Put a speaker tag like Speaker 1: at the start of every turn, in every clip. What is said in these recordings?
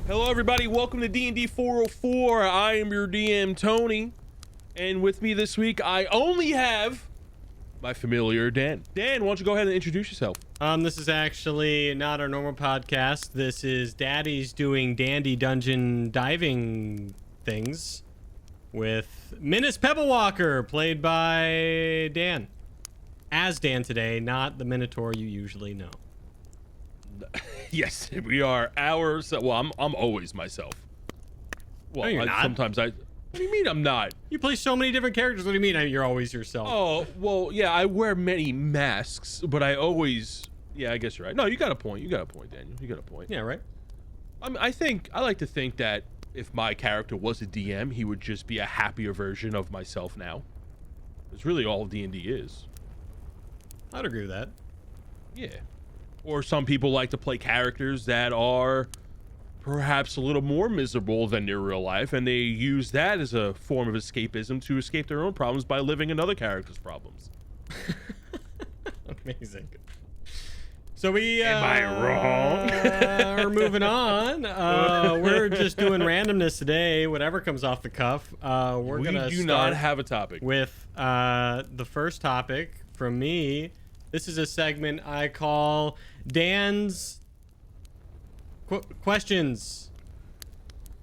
Speaker 1: Hello, everybody. Welcome to DND404. I am your DM, Tony. And with me this week, I only have my familiar, Dan. Dan, why don't you go ahead and introduce yourself?
Speaker 2: This is actually not our normal podcast. This is Daddy's doing dandy dungeon diving things with Menace Pebblewalker, played by Dan. As Dan today, not the Minotaur you usually know.
Speaker 1: Yes, we are ours. Well, I'm always myself. Well,
Speaker 2: No, you're not.
Speaker 1: Sometimes I. What do you mean I'm not?
Speaker 2: You play so many different characters. What do you mean you're always yourself?
Speaker 1: Oh, well, yeah, I wear many masks, but I always. Yeah, I guess you're right. No, you got a point. You got a point, Daniel. You got a point.
Speaker 2: Yeah, right?
Speaker 1: I like to think that if my character was a DM, he would just be a happier version of myself now. It's really all D&D is.
Speaker 2: I'd agree with that.
Speaker 1: Yeah. Or some people like to play characters that are perhaps a little more miserable than their real life, and they use that as a form of escapism to escape their own problems by living another character's problems.
Speaker 2: Amazing. So we
Speaker 1: Am I wrong?
Speaker 2: We're moving on. We're just doing randomness today. Whatever comes off the cuff.
Speaker 1: We do not have a topic.
Speaker 2: With the first topic from me. This is a segment I call Dan's questions.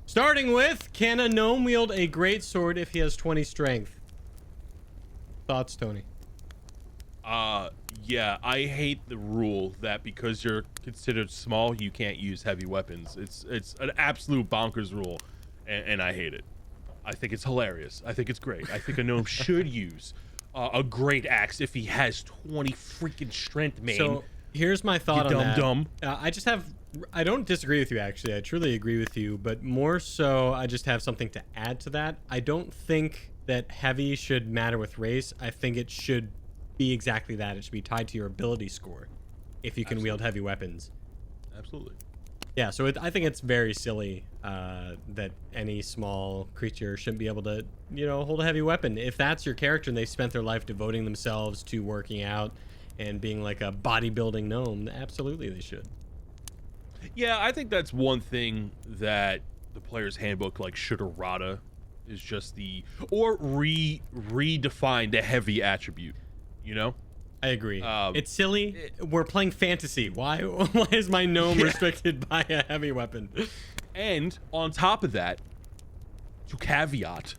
Speaker 2: Starting with, can a gnome wield a great sword if he has 20 strength? Thoughts, Tony?
Speaker 1: Yeah, I hate the rule that because you're considered small, you can't use heavy weapons. It's an absolute bonkers rule, and I hate it. I think it's hilarious. I think it's great. I think a gnome should use a great axe if he has 20 freaking strength, man.
Speaker 2: So here's my thought on that.
Speaker 1: Dumb.
Speaker 2: I don't disagree with you, actually. I truly agree with you, but more so I just have something to add to that. I don't think that heavy should matter with race. I think it should be exactly that. It should be tied to your ability score if you can wield heavy weapons.
Speaker 1: Absolutely.
Speaker 2: Yeah, so I think it's very silly that any small creature shouldn't be able to, hold a heavy weapon. If that's your character and they spent their life devoting themselves to working out and being like a bodybuilding gnome, absolutely they should.
Speaker 1: Yeah, I think that's one thing that the player's handbook should errata is just redefine the heavy attribute,
Speaker 2: I agree. It's silly. We're playing fantasy. Why is my gnome restricted by a heavy weapon?
Speaker 1: And on top of that, to caveat,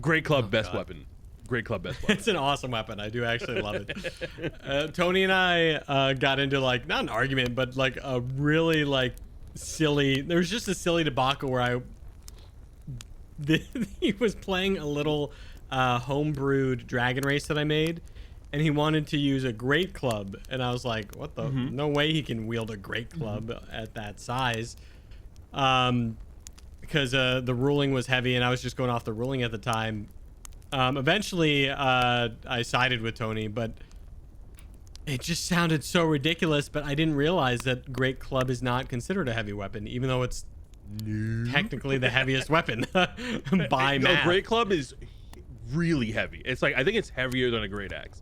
Speaker 1: Great Club best weapon. Great Club best weapon.
Speaker 2: It's an awesome weapon. I do actually love it. Tony and I got into not an argument, but a really silly. There was just a silly debacle where he was playing a little homebrewed dragon race that I made. And he wanted to use a great club, and I was like, "What the? No way he can wield a great club at that size." Because the ruling was heavy, and I was just going off the ruling at the time. Eventually, I sided with Tony, but it just sounded so ridiculous. But I didn't realize that great club is not considered a heavy weapon, even though it's technically the heaviest weapon by math.
Speaker 1: A great club is really heavy. It's I think it's heavier than a great axe.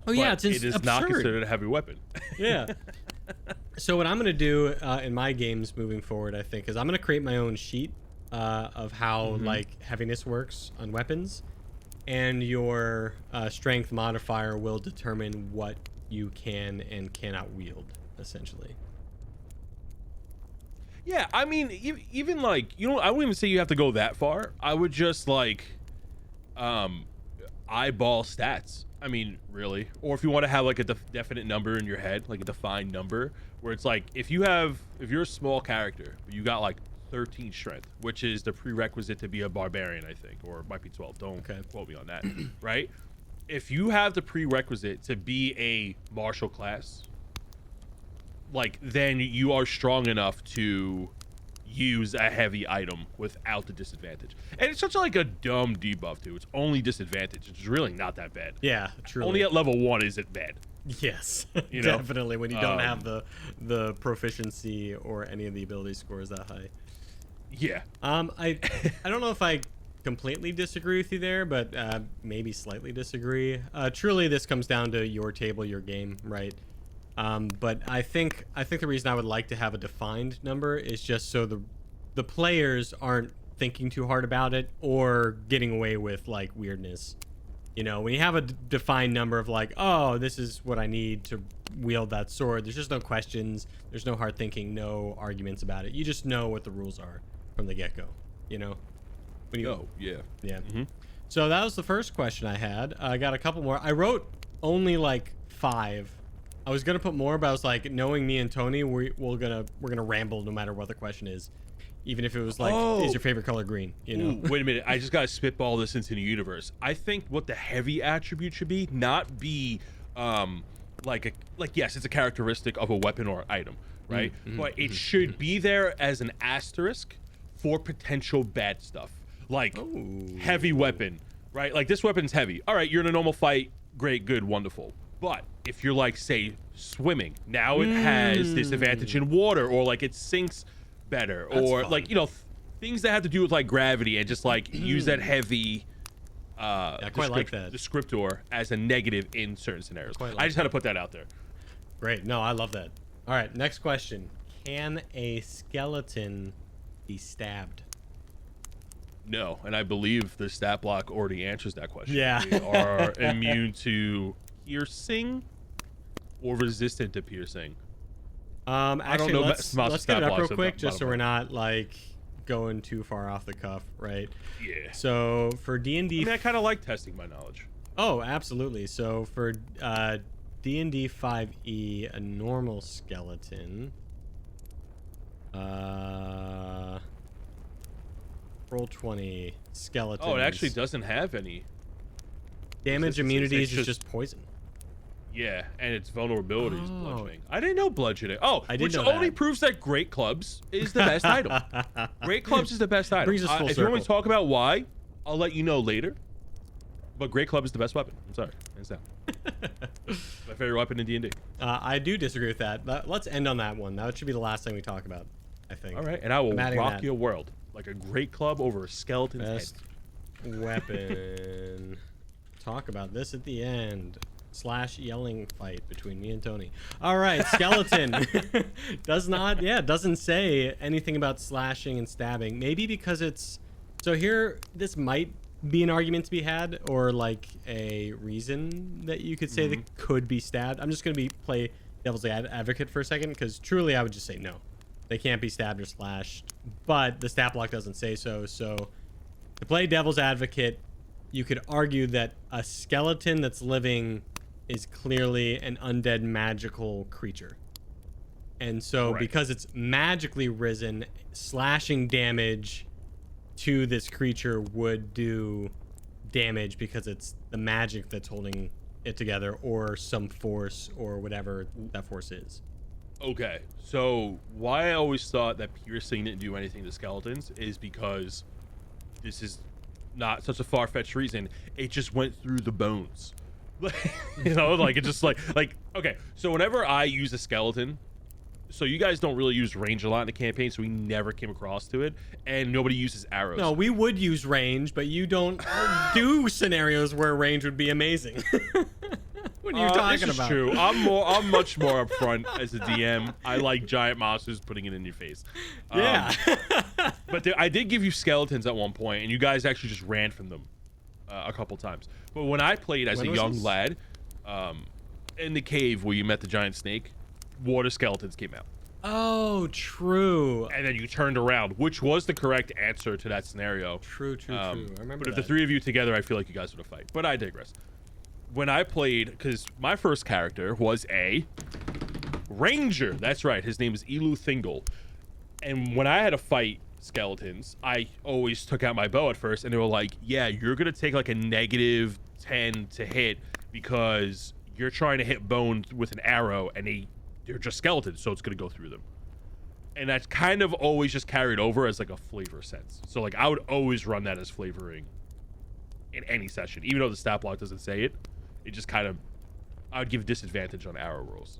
Speaker 2: Oh yeah,
Speaker 1: it is
Speaker 2: absurd.
Speaker 1: not considered a heavy weapon.
Speaker 2: Yeah. So what I'm going to do in my games moving forward, I think, is I'm going to create my own sheet of how heaviness works on weapons, and your strength modifier will determine what you can and cannot wield, essentially.
Speaker 1: Yeah, I mean, even I wouldn't even say you have to go that far. I would just eyeball stats. I mean, really. Or if you want to have a definite number in your head, a defined number, where it's if you're a small character, you got 13 strength, which is the prerequisite to be a barbarian, I think, or it might be 12. Don't quote me on that. Right? If you have the prerequisite to be a martial class, then you are strong enough to use a heavy item without the disadvantage. And it's such a dumb debuff too. It's only disadvantage. It's really not that bad.
Speaker 2: Yeah, truly.
Speaker 1: Only at level 1 is it bad.
Speaker 2: Yes, definitely when you don't have the proficiency or any of the ability scores that high.
Speaker 1: Yeah.
Speaker 2: I don't know if I completely disagree with you there, but maybe slightly disagree. Truly, this comes down to your table, your game, right? But I think the reason I would like to have a defined number is just so the players aren't thinking too hard about it or getting away with like weirdness. You know, when you have a defined number of like, oh, this is what I need to wield that sword, there's just no questions, there's no hard thinking, no arguments about it. You just know what the rules are from the get-go, you know? When you,
Speaker 1: Oh, yeah.
Speaker 2: Yeah.
Speaker 1: Mm-hmm.
Speaker 2: So that was the first question I had. I got a couple more. I wrote only like 5. I was gonna put more, but I was like, knowing me and Tony, we're gonna ramble no matter what the question is. Even if it was like, is your favorite color green? You know.
Speaker 1: Ooh, wait a minute. I just gotta spitball this into the universe. I think what the heavy attribute should be, not be like yes, it's a characteristic of a weapon or item, right? But it should be there as an asterisk for potential bad stuff. Like heavy weapon, right? Like this weapon's heavy. All right, you're in a normal fight, great, good, wonderful. But if you're like, say, swimming, now it has disadvantage in water, or like it sinks better. That's or fun. Like, you know, things that have to do with like gravity, and just like use that heavy
Speaker 2: I quite like that
Speaker 1: descriptor as a negative in certain scenarios. I just had to put that out there.
Speaker 2: Great. No, I love that. All right, next question. Can a skeleton be stabbed?
Speaker 1: No, and I believe the stat block already answers that question.
Speaker 2: Yeah.
Speaker 1: They are immune to piercing or resistant to piercing.
Speaker 2: Actually, let's get it up real quick, just so we're not like going too far off the cuff, right?
Speaker 1: Yeah.
Speaker 2: So for D&D,
Speaker 1: I mean, I kind of like testing my knowledge.
Speaker 2: Oh, absolutely. So for D&D 5e, a normal skeleton, roll 20 skeletons.
Speaker 1: Oh, it actually doesn't have any
Speaker 2: damage. Immunities is just poison.
Speaker 1: Yeah, and its vulnerability is bludgeoning. I didn't know bludgeoning. Oh,
Speaker 2: I did
Speaker 1: which
Speaker 2: know
Speaker 1: only
Speaker 2: that.
Speaker 1: proves that great clubs is the best item. Great clubs is the best item.
Speaker 2: Brings us full
Speaker 1: if you want me
Speaker 2: circle.
Speaker 1: to talk about why, I'll let you know later. But great club is the best weapon. I'm sorry, hands down. My favorite weapon in D&D.
Speaker 2: I do disagree with that. Let's end on that one. That should be the last thing we talk about, I think.
Speaker 1: All right, and I will rock your world like a great club over a skeleton's
Speaker 2: best
Speaker 1: head.
Speaker 2: Weapon. Talk about this at the end. / yelling fight between me and Tony. All right, skeleton. Doesn't say anything about slashing and stabbing. Maybe because it's so here. This might be an argument to be had, or like a reason that you could say that could be stabbed. I'm just gonna play devil's advocate for a second, because truly I would just say no, they can't be stabbed or slashed. But the stat block doesn't say so. So to play devil's advocate, you could argue that a skeleton that's living is clearly an undead magical creature. And so because it's magically risen, slashing damage to this creature would do damage because it's the magic that's holding it together, or some force or whatever that force is.
Speaker 1: Okay, so why I always thought that piercing didn't do anything to skeletons is because this is not such a far-fetched reason. It just went through the bones. You know, like it just like okay, so whenever I use a skeleton, so you guys don't really use range a lot in the campaign, so we never came across to it, and nobody uses arrows.
Speaker 2: No, we would use range, but you don't do scenarios where range would be amazing. What are you talking
Speaker 1: this is
Speaker 2: about?
Speaker 1: True. I'm much more upfront as a DM. I like giant monsters putting it in your face.
Speaker 2: Yeah.
Speaker 1: But I did give you skeletons at one point, and you guys actually just ran from them a couple times. But when I played as a young lad, in the cave where you met the giant snake, water skeletons came out.
Speaker 2: Oh, true.
Speaker 1: And then you turned around, which was the correct answer to that scenario.
Speaker 2: True. I remember
Speaker 1: But if the three of you together, I feel like you guys would have fight. But I digress. When I played, because my first character was a ranger. That's right. His name is Elu Thingle. And when I had to fight skeletons, I always took out my bow at first, and they were like, yeah, you're going to take like a -10 to hit because you're trying to hit bone with an arrow, and they're just skeletons, so it's going to go through them. And that's kind of always just carried over as like a flavor sense. So like I would always run that as flavoring in any session, even though the stat block doesn't say it. It just kind of, I would give disadvantage on arrow rolls.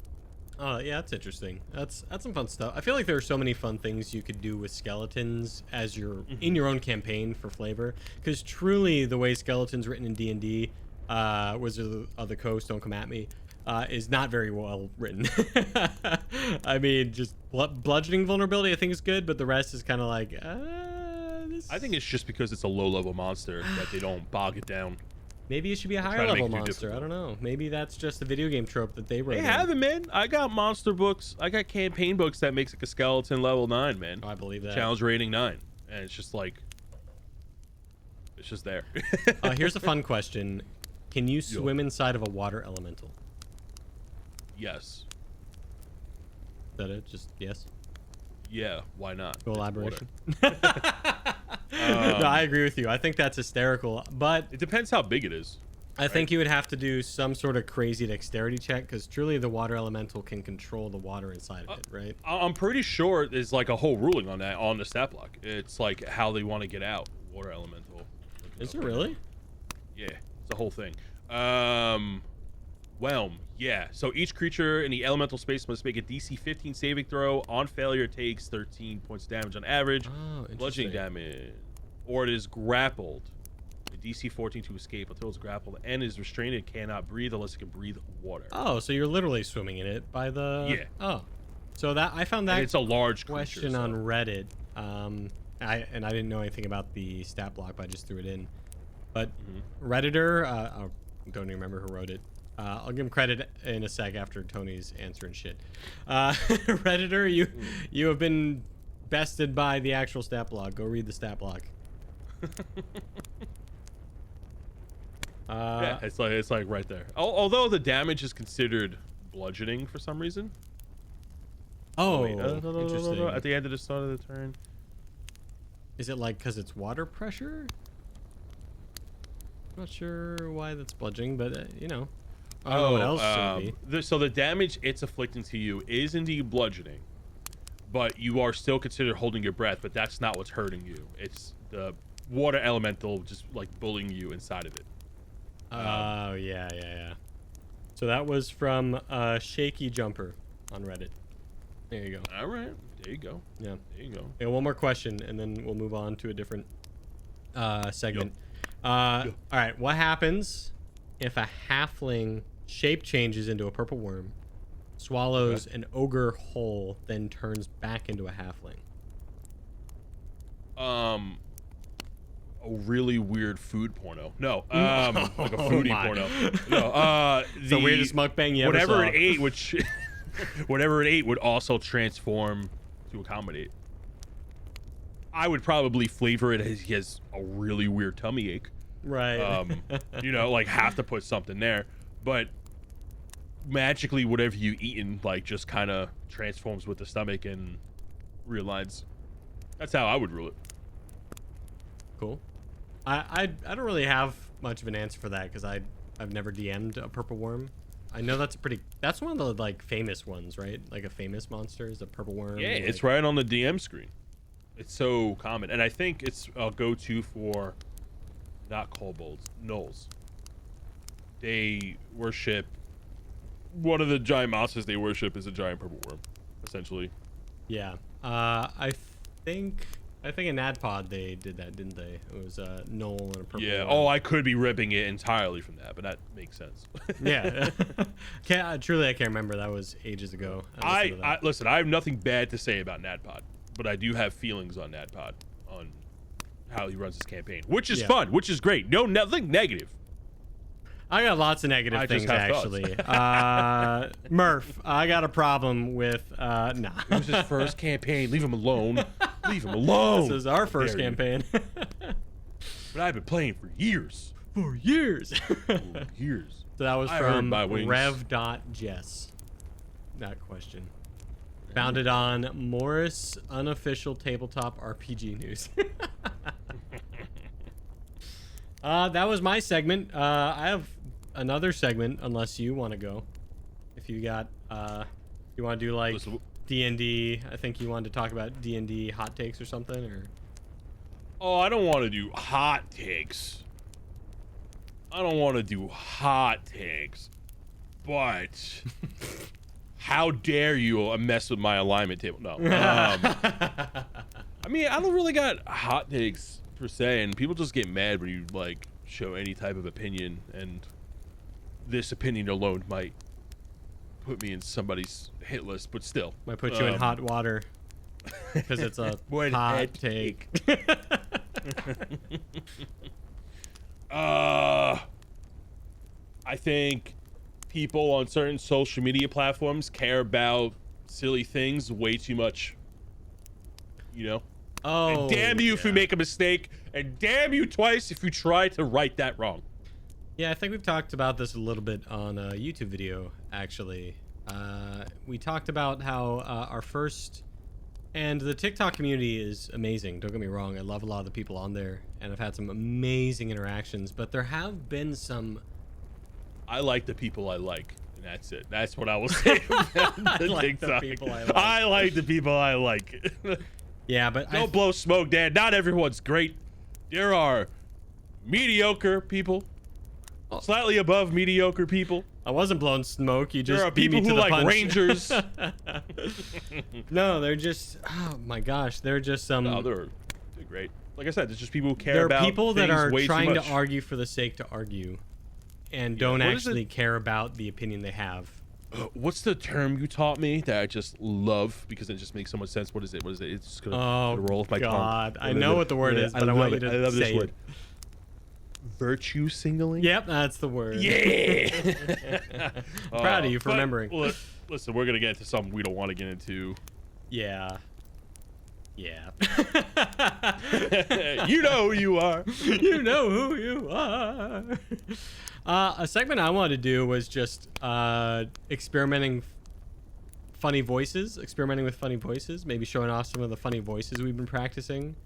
Speaker 2: Oh yeah, that's interesting. That's some fun stuff. I feel like there are so many fun things you could do with skeletons as you're in your own campaign for flavor. Because truly, the way skeletons written in D&D, Wizards of the Coast, don't come at me. is not very well written. I mean, just bludgeoning vulnerability I think is good, but the rest is kind of like this...
Speaker 1: I think it's just because it's a low level monster that they don't bog it down.
Speaker 2: Maybe it should be a higher level monster. I don't know. Maybe that's just a video game trope that they wrote.
Speaker 1: They have it, man. I got monster books. I got campaign books that makes like a skeleton level 9, man.
Speaker 2: Oh, I believe that.
Speaker 1: Challenge rating 9, and it's just like, it's just there.
Speaker 2: Here's a fun question: can you swim inside of a water elemental?
Speaker 1: Yes.
Speaker 2: Is that it? Just yes?
Speaker 1: Yeah. Why not?
Speaker 2: No elaboration. No, I agree with you. I think that's hysterical, but
Speaker 1: it depends how big it is.
Speaker 2: I think you would have to do some sort of crazy dexterity check because truly the water elemental can control the water inside of it, right?
Speaker 1: I'm pretty sure there's like a whole ruling on that on the stat block. It's like how they want to get out water elemental.
Speaker 2: Is it really?
Speaker 1: Yeah, it's a whole thing. Whelm. Yeah. So each creature in the elemental space must make a DC 15 saving throw. On failure, takes 13 points of damage on average.
Speaker 2: Oh,
Speaker 1: bludgeoning damage. Or it is grappled. A DC 14 to escape until it's grappled and is restrained and cannot breathe unless it can breathe water.
Speaker 2: Oh, so you're literally swimming in it by the...
Speaker 1: Yeah.
Speaker 2: Oh. So that I found that
Speaker 1: and it's a large
Speaker 2: question
Speaker 1: creature,
Speaker 2: on Reddit. I didn't know anything about the stat block, but I just threw it in. But Redditor, I don't even remember who wrote it. I'll give him credit in a sec after Tony's answering shit. Redditor, you have been bested by the actual stat block. Go read the stat block.
Speaker 1: Yeah, it's like right there. Although the damage is considered bludgeoning for some reason.
Speaker 2: Oh,
Speaker 1: wait,
Speaker 2: interesting.
Speaker 1: at the end of the start of the turn.
Speaker 2: Is it like because it's water pressure? Not sure why that's bludgeoning, but you know. I don't know what else it would be.
Speaker 1: So the damage it's inflicting to you is indeed bludgeoning, but you are still considered holding your breath. But that's not what's hurting you. It's the water elemental just like bullying you inside of it.
Speaker 2: Oh yeah. So that was from Shaky Jumper on Reddit. There you go.
Speaker 1: All right, there you go.
Speaker 2: Yeah,
Speaker 1: there you go.
Speaker 2: Yeah, one more question, and then we'll move on to a different segment. All right, what happens if a halfling shape changes into a purple worm, swallows an ogre whole, then turns back into a halfling?
Speaker 1: A really weird food porno. No, like a foodie porno. No,
Speaker 2: the weirdest mukbang you ever
Speaker 1: whatever
Speaker 2: saw.
Speaker 1: it ate, which whatever it ate would also transform to accommodate. I would probably flavor it as he has a really weird tummy ache.
Speaker 2: Right.
Speaker 1: You know, like have to put something there, but magically whatever you eaten like just kind of transforms with the stomach and realigns. That's how I would rule it.
Speaker 2: Cool. I don't really have much of an answer for that because I've never DM'd a purple worm. I know that's one of the like famous ones, right? Like a famous monster is a purple worm.
Speaker 1: Yeah,
Speaker 2: like,
Speaker 1: it's right on the DM screen. It's so common, and I think it's a go-to for not kobolds, gnolls. They worship one of the giant monsters they worship is a giant purple worm, essentially.
Speaker 2: Yeah. I think in NADPOD they did that, didn't they? It was a gnoll and a purple worm.
Speaker 1: Oh, I could be ripping it entirely from that, but that makes sense.
Speaker 2: Yeah. Truly, I can't remember. That was ages ago.
Speaker 1: I listen, I have nothing bad to say about NADPOD, but I do have feelings on NADPOD, on how he runs his campaign, which is fun, which is great. No, nothing negative.
Speaker 2: I got lots of negative things, actually. Murph, I got a problem with, nah.
Speaker 1: It was his first campaign. Leave him alone. Leave him alone.
Speaker 2: This is our first campaign.
Speaker 1: But I've been playing for years.
Speaker 2: For years. So that was from Rev.Jess. That question. Founded on Morris Unofficial Tabletop RPG News. That was my segment. I have another segment, unless you want to go. If you got, you want to do like D&D. I think you wanted to talk about D&D hot takes or something, or.
Speaker 1: Oh, I don't want to do hot takes. But how dare you mess with my alignment table? No. I mean, I don't really got hot takes per se, and people just get mad when you like show any type of opinion, and this opinion alone might put me in somebody's hit list, but still.
Speaker 2: Might put you in hot water because it's a
Speaker 1: What
Speaker 2: hot
Speaker 1: head
Speaker 2: take.
Speaker 1: I think people on certain social media platforms care about silly things way too much. You know?
Speaker 2: Oh,
Speaker 1: And damn you if you make a mistake, and damn you twice if you try to right that wrong.
Speaker 2: Yeah, I think we've talked about this a little bit on a YouTube video, actually. We talked about how our first... And the TikTok community is amazing. Don't get me wrong. I love a lot of the people on there, and I've had some amazing interactions. But there have been some...
Speaker 1: I like the people I like, and that's it. That's what I will say about the
Speaker 2: like the
Speaker 1: TikTok.
Speaker 2: people I like.
Speaker 1: I like the people I like.
Speaker 2: Yeah, but
Speaker 1: Don't blow smoke, Dad. Not everyone's great. There are mediocre people, slightly above mediocre people.
Speaker 2: I wasn't blowing smoke. You just
Speaker 1: There are
Speaker 2: beat me
Speaker 1: people
Speaker 2: to
Speaker 1: who
Speaker 2: the
Speaker 1: like
Speaker 2: punch.
Speaker 1: Rangers.
Speaker 2: No, they're just... Oh, my gosh. They're just some...
Speaker 1: No, they're great. Like I said, there's just people who care
Speaker 2: There
Speaker 1: about
Speaker 2: are people that
Speaker 1: things
Speaker 2: are
Speaker 1: way too
Speaker 2: trying to
Speaker 1: much.
Speaker 2: argue for the sake to argue and don't
Speaker 1: what is it?
Speaker 2: actually care about the opinion they have.
Speaker 1: What's the term you taught me that I just love because it just makes so much sense? What is it? What is it? It's just gonna roll off my
Speaker 2: God.
Speaker 1: tongue.
Speaker 2: I know what the word is, but I want you to
Speaker 1: I love
Speaker 2: say
Speaker 1: this
Speaker 2: it.
Speaker 1: word. Virtue signaling?
Speaker 2: Yep, that's the word.
Speaker 1: Yeah.
Speaker 2: Proud of you for
Speaker 1: But,
Speaker 2: remembering.
Speaker 1: Listen, we're gonna get into something we don't want to get into.
Speaker 2: Yeah. Yeah.
Speaker 1: You know who you are.
Speaker 2: You know who you are. A segment I wanted to do was just experimenting with funny voices, maybe showing off some of the funny voices we've been practicing.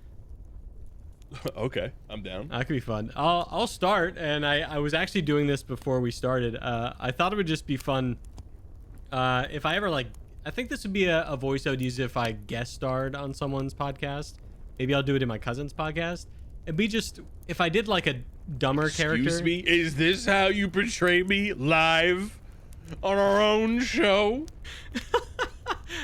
Speaker 1: Okay, I'm down.
Speaker 2: That could be fun. I'll start, and I was actually doing this before we started. I thought it would just be fun if I ever I think this would be a voice I would use if I guest starred on someone's podcast. Maybe I'll do it in my cousin's podcast. It'd be just if I did like a dumber character.
Speaker 1: Excuse me, is this how you portray me live on our own show?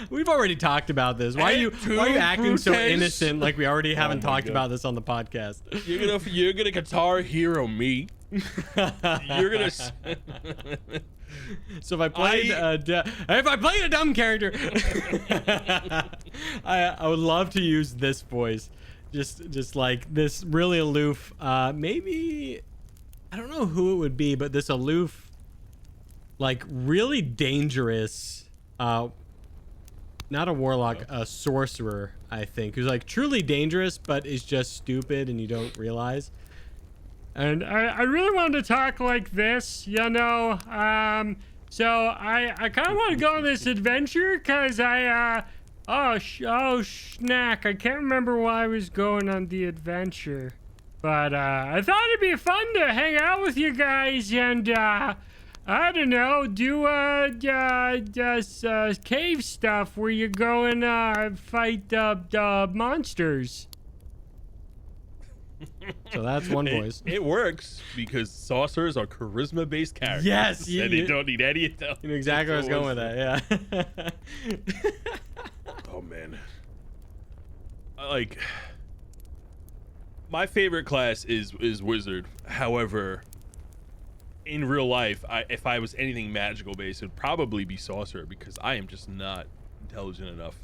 Speaker 2: We've already talked about this. Why are you acting so
Speaker 1: Brutes?
Speaker 2: innocent like we already haven't
Speaker 1: my
Speaker 2: talked
Speaker 1: God.
Speaker 2: about this on the podcast?
Speaker 1: You're gonna guitar hero me. You're gonna.
Speaker 2: So if I played a dumb character, I would love to use this voice, just like this really aloof. Maybe I don't know who it would be, but this aloof, like really dangerous. Not a warlock, a sorcerer. I think who's like truly dangerous, but is just stupid, and you don't realize. And I really wanted to talk like this, you know. So I kind of want to go on this adventure because snack. I can't remember why I was going on the adventure, but I thought it'd be fun to hang out with you guys and I don't know, do cave stuff where you go and fight monsters. So that's one voice.
Speaker 1: It works because sorcerers are charisma-based characters.
Speaker 2: Yes,
Speaker 1: and they don't need any intelligence.
Speaker 2: You know exactly where I was going with that. Yeah.
Speaker 1: Oh man, my favorite class is wizard. However, in real life, if I was anything magical based, it would probably be sorcerer because I am just not intelligent enough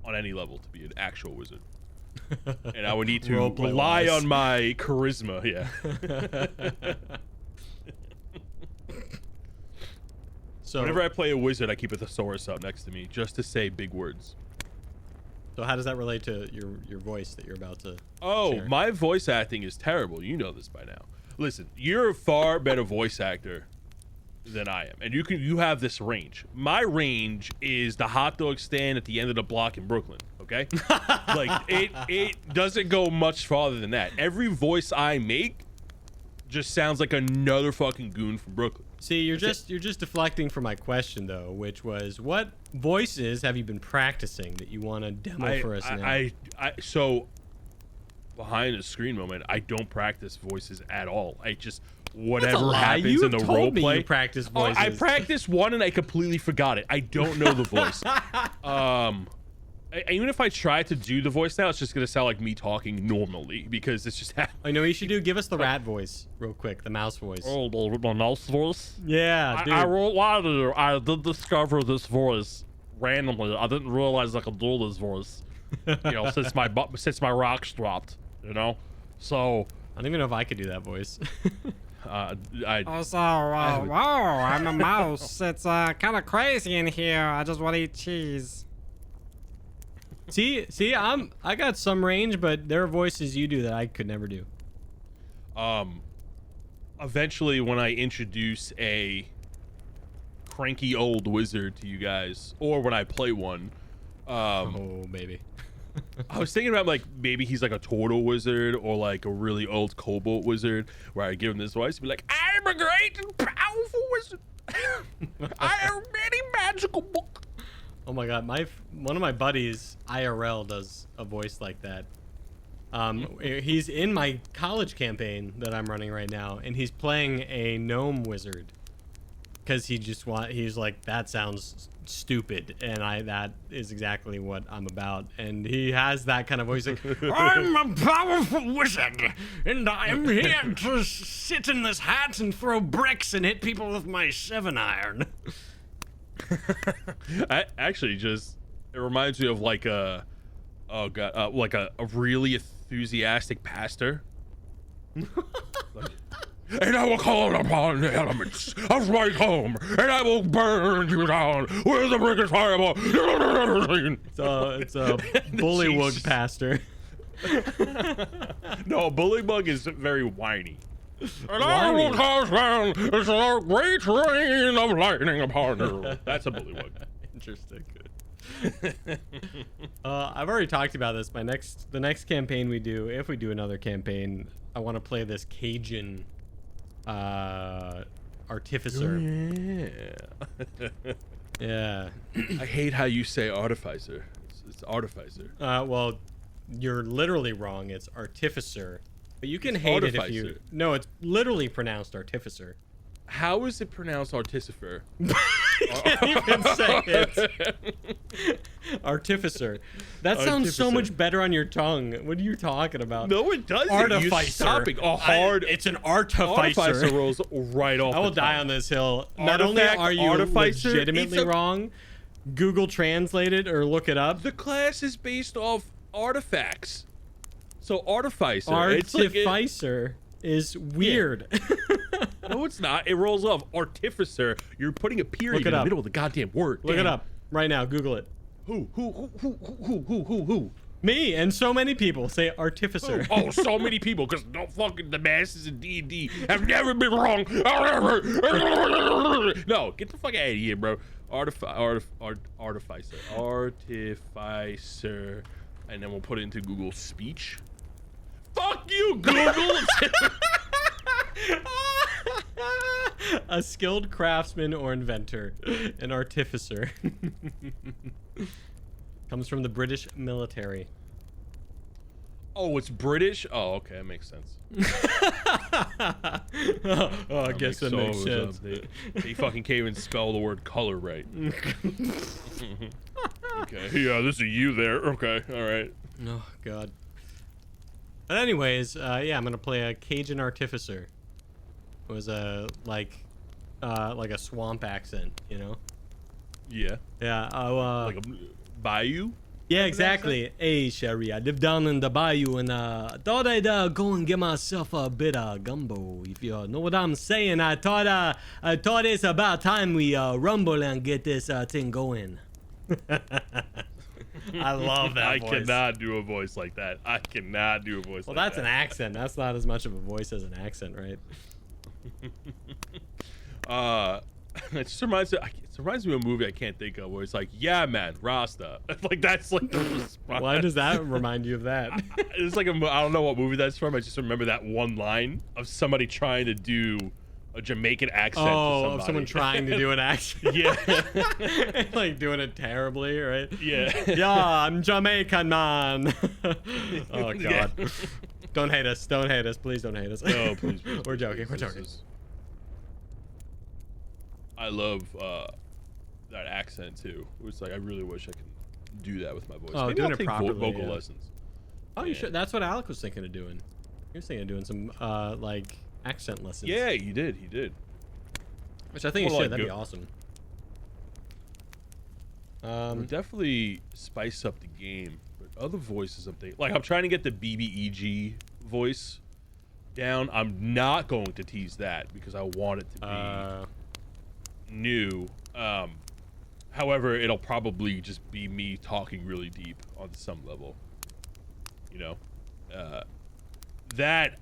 Speaker 1: on any level to be an actual wizard. And I would need to rely on my charisma. Yeah. So whenever I play a wizard, I keep a thesaurus up next to me just to say big words.
Speaker 2: So how does that relate to your voice that you're about to share?
Speaker 1: My voice acting is terrible. You know this by now. Listen, you're a far better voice actor than I am, and you have this range. My range is the hot dog stand at the end of the block in Brooklyn. Okay, like it doesn't go much farther than that. Every voice I make just sounds like another fucking goon from Brooklyn.
Speaker 2: See, you're just deflecting from my question though, which was what voices have you been practicing that you want to demo for us now?
Speaker 1: So behind the screen moment, I don't practice voices at all. I just whatever happens in the role play.
Speaker 2: You practice voices.
Speaker 1: I practiced one and I completely forgot it. I don't know the voice. even if I try to do the voice now, it's just gonna sound like me talking normally because it's just.
Speaker 2: I know what you should do. Give us the rat voice real quick, the mouse voice.
Speaker 1: Oh, the mouse voice.
Speaker 2: Yeah, dude.
Speaker 1: I won't lie to you. I did discover this voice randomly. I didn't realize I could do this voice. Since my rocks dropped. So.
Speaker 2: I don't even know if I could do that voice.
Speaker 3: Whoa, I'm a mouse. It's kind of crazy in here. I just want to eat cheese.
Speaker 2: See, I got some range, but there are voices you do that I could never do.
Speaker 1: Eventually, when I introduce a cranky old wizard to you guys, or when I play one,
Speaker 2: oh, maybe.
Speaker 1: I was thinking about like maybe he's like a turtle wizard or like a really old cobalt wizard, where I give him this voice and be like, "I'm a great and powerful wizard. I have many magical books."
Speaker 2: Oh my god, one of my buddies IRL does a voice like that. He's in my college campaign that I'm running right now, and he's playing a gnome wizard because he's like, that sounds stupid, and that is exactly what I'm about. And he has that kind of voice like, I'm a powerful wizard, and I'm here to sit in this hat and throw bricks and hit people with my 7-iron.
Speaker 1: It reminds me of like a really enthusiastic pastor. And I will call upon the elements of my home, and I will burn you down with the biggest fireball.
Speaker 2: It's a bullywug pastor.
Speaker 1: No, bullywug is very whiny. And
Speaker 2: I will
Speaker 1: cause down a great rain of lightning upon you. That's a bullywug.
Speaker 2: Interesting. I've already talked about this. The next campaign we do, if we do another campaign, I want to play this Cajun artificer. Yeah.
Speaker 1: I hate how you say artificer. It's artificer.
Speaker 2: Well, you're literally wrong. It's artificer. But you can
Speaker 1: It's
Speaker 2: hate
Speaker 1: artificer.
Speaker 2: it if you... No, it's literally pronounced artificer.
Speaker 1: How is it pronounced artificer?
Speaker 2: Can't even say it. Artificer. That sounds so much better on your tongue. What are you talking about?
Speaker 1: No, it doesn't.
Speaker 2: Artificer.
Speaker 1: You're stopping.
Speaker 2: It's an artificer.
Speaker 1: Artificer rolls right off.
Speaker 2: I will
Speaker 1: the
Speaker 2: die
Speaker 1: tongue.
Speaker 2: on this hill. Not only
Speaker 1: Artifact,
Speaker 2: are you
Speaker 1: artificer,
Speaker 2: legitimately wrong, Google Translate it or look it up.
Speaker 1: The class is based off artifacts. So artificer.
Speaker 2: Artificer is weird.
Speaker 1: No, it's not. It rolls off. Artificer. You're putting a period in the middle of the goddamn word.
Speaker 2: Look it up right now. Google it.
Speaker 1: Who?
Speaker 2: Me and so many people say artificer.
Speaker 1: Oh, so many people, because the masses in D&D have never been wrong. No, get the fuck out of here, bro. Artificer. Artificer. And then we'll put it into Google Speech. Fuck you, Google.
Speaker 2: A skilled craftsman or inventor, an artificer. Comes from the British military.
Speaker 1: Oh, it's British? Oh, okay, that makes sense.
Speaker 2: I guess that makes sense.
Speaker 1: They fucking can't even spell the word color right. Okay, yeah, this is you there. Okay, all right.
Speaker 2: Oh, God. But anyways, yeah, I'm gonna play a Cajun artificer. It was like a swamp accent, you know?
Speaker 1: Yeah.
Speaker 2: Yeah.
Speaker 1: Like a bayou?
Speaker 2: Yeah, exactly. Hey, Sherry, I live down in the bayou, and thought I'd go and get myself a bit of gumbo. If you know what I'm saying, I thought it's about time we rumble and get this thing going. I love that voice.
Speaker 1: I cannot do a voice like that. I cannot do a voice like that.
Speaker 2: Well, that's an accent. That's not as much of a voice as an accent, right?
Speaker 1: It just reminds me of a movie I can't think of where it's like, yeah, man, Rasta. Like that's like the response.
Speaker 2: Why does that remind you of that?
Speaker 1: It's like I don't know what movie that's from. I just remember that one line of somebody trying to do a Jamaican accent.
Speaker 2: Oh, of someone trying to do an accent.
Speaker 1: Yeah.
Speaker 2: Like doing it terribly, right?
Speaker 1: Yeah.
Speaker 2: Yeah, I'm Jamaican, man. Oh, God.
Speaker 1: Yeah.
Speaker 2: Don't hate us. Don't hate us. Please don't hate us.
Speaker 1: No, please.
Speaker 2: We're joking. We're joking.
Speaker 1: I love that accent too. It's like I really wish I do that with my voice.
Speaker 2: Oh,
Speaker 1: Maybe
Speaker 2: doing
Speaker 1: I'll
Speaker 2: it
Speaker 1: take
Speaker 2: properly,
Speaker 1: vocal
Speaker 2: yeah.
Speaker 1: lessons.
Speaker 2: Oh, you
Speaker 1: Yeah.
Speaker 2: should. That's what Alec was thinking of doing. He was thinking of doing some like accent lessons.
Speaker 1: Yeah, he did. He did.
Speaker 2: Which I think you
Speaker 1: Well,
Speaker 2: should.
Speaker 1: like,
Speaker 2: That'd be
Speaker 1: go-
Speaker 2: awesome.
Speaker 1: Would definitely spice up the game. But other voices, like I'm trying to get the BBEG voice down. I'm not going to tease that because I want it to be new. However, it'll probably just be me talking really deep on some level. You know,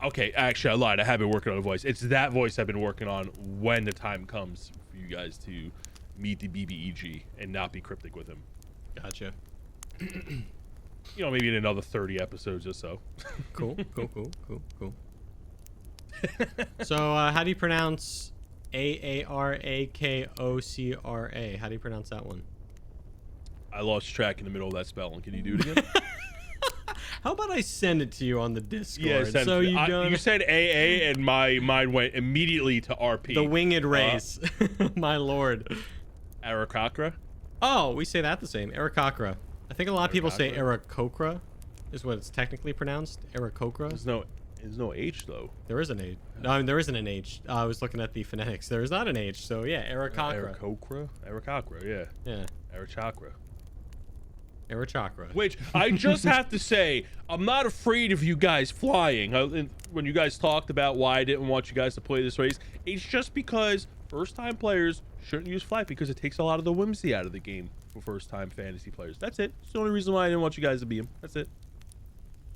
Speaker 1: okay. Actually, I lied. I have been working on a voice. It's that voice I've been working on when the time comes for you guys to meet the BBEG and not be cryptic with him.
Speaker 2: Gotcha.
Speaker 1: You know, maybe in another 30 episodes or so.
Speaker 2: Cool. So, how do you pronounce Aarakocra? How do you pronounce that one?
Speaker 1: I lost track in the middle of that spelling. Can you do it again?
Speaker 2: How about I send it to you on the Discord?
Speaker 1: Yeah, send
Speaker 2: so
Speaker 1: it to me.
Speaker 2: you don't.
Speaker 1: You said AA, and my mind went immediately to RP.
Speaker 2: The winged race, my lord.
Speaker 1: Aarakocra?
Speaker 2: Oh, we say that the same. Aarakocra. I think a lot of people say
Speaker 1: Aarakocra?
Speaker 2: Aarakocra, is what it's technically pronounced. Aarakocra.
Speaker 1: There's no H though.
Speaker 2: There is an H. No, I mean, there isn't an H. I was looking at the phonetics. There is not an H. So yeah, Aarakocra.
Speaker 1: Aarakocra, yeah.
Speaker 2: Yeah.
Speaker 1: Arachakra.
Speaker 2: Arachakra.
Speaker 1: Which I just have to say, I'm not afraid of you guys flying. When you guys talked about why I didn't want you guys to play this race, it's just because first-time players shouldn't use flight because it takes a lot of the whimsy out of the game for first-time fantasy players. That's it. It's the only reason why I didn't want you guys to be them. That's it.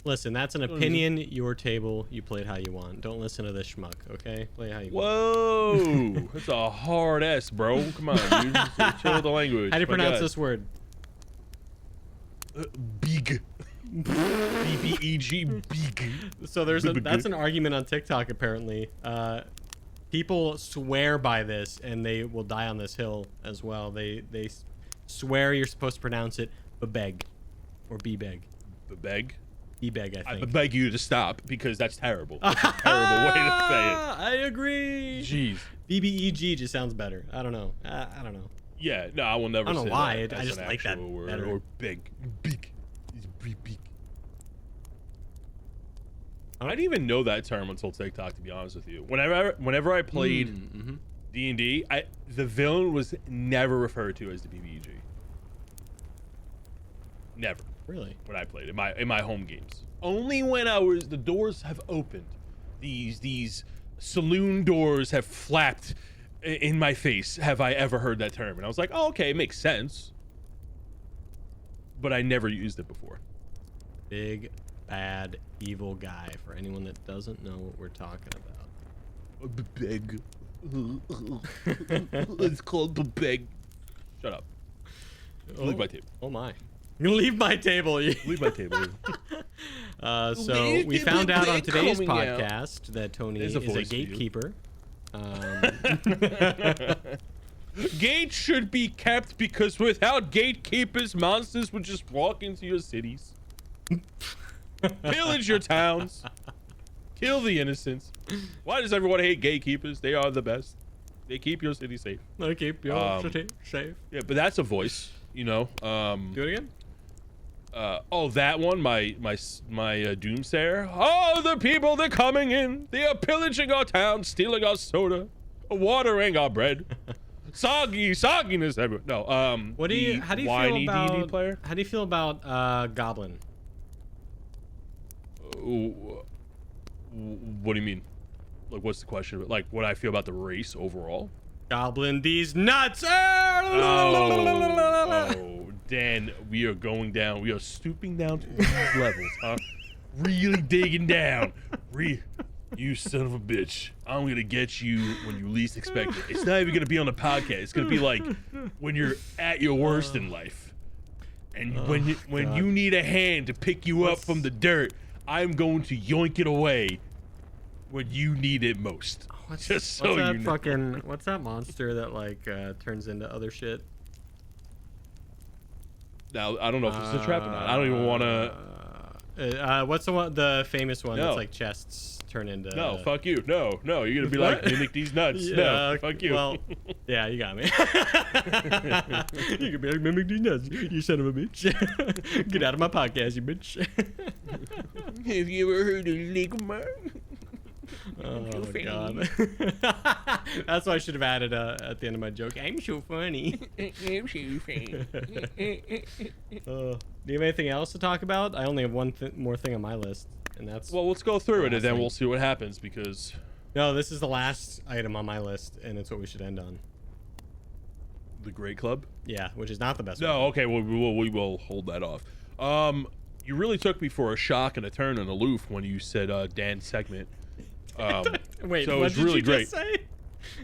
Speaker 2: Listen, that's an opinion. Your table. You play it how you want. Don't listen to this schmuck. Okay, play it how you want.
Speaker 1: Whoa, that's a hard S, bro. Come on, dude. Chill with the language.
Speaker 2: How do you
Speaker 1: My
Speaker 2: pronounce
Speaker 1: God.
Speaker 2: this word?
Speaker 1: Big. B-B-E-G. Big.
Speaker 2: So that's an argument on TikTok apparently. People swear by this and they will die on this hill as well. They swear you're supposed to pronounce it bebeg or bebeg.
Speaker 1: Beg.
Speaker 2: Bebeg, I
Speaker 1: I
Speaker 2: think.
Speaker 1: beg you to stop because that's terrible. That's a terrible way to say it.
Speaker 2: I agree.
Speaker 1: Jeez.
Speaker 2: BBEG just sounds better. I don't know. I don't know.
Speaker 1: Yeah, no, I will never
Speaker 2: I don't
Speaker 1: say
Speaker 2: know why.
Speaker 1: that
Speaker 2: I
Speaker 1: as
Speaker 2: just
Speaker 1: an
Speaker 2: like that
Speaker 1: actual word.
Speaker 2: better.
Speaker 1: Or big. Big. It's big. I didn't even know that term until TikTok, to be honest with you. Whenever I played D&D, the villain was never referred to as the BBEG. Never.
Speaker 2: Really?
Speaker 1: When I played in my home games. Only when the doors have opened. These saloon doors have flapped in my face have I ever heard that term. And I was like, oh, okay, it makes sense. But I never used it before.
Speaker 2: Big, bad, evil guy. For anyone that doesn't know what we're talking about.
Speaker 1: Beg. It's called beg. Shut up. Leave my table.
Speaker 2: Oh my. You're gonna leave my table.
Speaker 1: Leave my table.
Speaker 2: So we found out on today's
Speaker 1: Coming out.
Speaker 2: podcast that Tony
Speaker 1: There's
Speaker 2: is
Speaker 1: a
Speaker 2: a
Speaker 1: voice for you.
Speaker 2: gatekeeper.
Speaker 1: Gates should be kept because without gatekeepers, monsters would just walk into your cities, pillage your towns, kill the innocents. Why does everyone hate gatekeepers? They are the best. They keep your city safe.
Speaker 2: I keep your city safe.
Speaker 1: Yeah, but that's a voice, you know.
Speaker 2: Do it again.
Speaker 1: Oh, that one, my doomsayer. Oh, the people, they're coming in. They are pillaging our town, stealing our soda, watering our bread. Sogginess everywhere. No,
Speaker 2: How do you feel
Speaker 1: whiny
Speaker 2: about
Speaker 1: D&D player?
Speaker 2: How do you feel about Goblin?
Speaker 1: What do you mean? Like, what's the question? Like, what I feel about the race overall?
Speaker 2: Goblin, these nuts.
Speaker 1: Oh, Dan, we are going down. We are stooping down to these levels, huh? Really digging down. You son of a bitch. I'm going to get you when you least expect it. It's not even going to be on the podcast. It's going to be like when you're at your worst in life. And when you need a hand to pick you up from the dirt, I'm going to yoink it away when you need it most.
Speaker 2: What's that monster that like turns into other shit?
Speaker 1: Now, I don't know if it's a trap or not. I don't even want to...
Speaker 2: What's the famous one
Speaker 1: No.
Speaker 2: that's like chests turn into?
Speaker 1: No, fuck you. No, you're gonna be like, mimic these nuts.
Speaker 2: Yeah,
Speaker 1: No, fuck you.
Speaker 2: Well, yeah, you got me. You could be like, mimic these nuts, you son of a bitch. Get out of my podcast, you bitch.
Speaker 1: Have you ever heard of Ligma?
Speaker 2: Oh god. That's what I should have added at the end of my joke. I'm so funny.
Speaker 1: I'm so funny.
Speaker 2: Do you have anything else to talk about? I only have one more thing on my list, and that's
Speaker 1: Well, let's go through it and then
Speaker 2: thing.
Speaker 1: we'll see what happens because
Speaker 2: no. This is the last item on my list, and it's what we should end on.
Speaker 1: the Great Club.
Speaker 2: Yeah, which is not the best.
Speaker 1: No,
Speaker 2: one.
Speaker 1: okay, well, we will hold that off. You really took me for a shock and a turn and aloof when you said Dan's segment.
Speaker 2: Wait,
Speaker 1: so
Speaker 2: what
Speaker 1: it's
Speaker 2: did
Speaker 1: really
Speaker 2: you
Speaker 1: great.
Speaker 2: just say?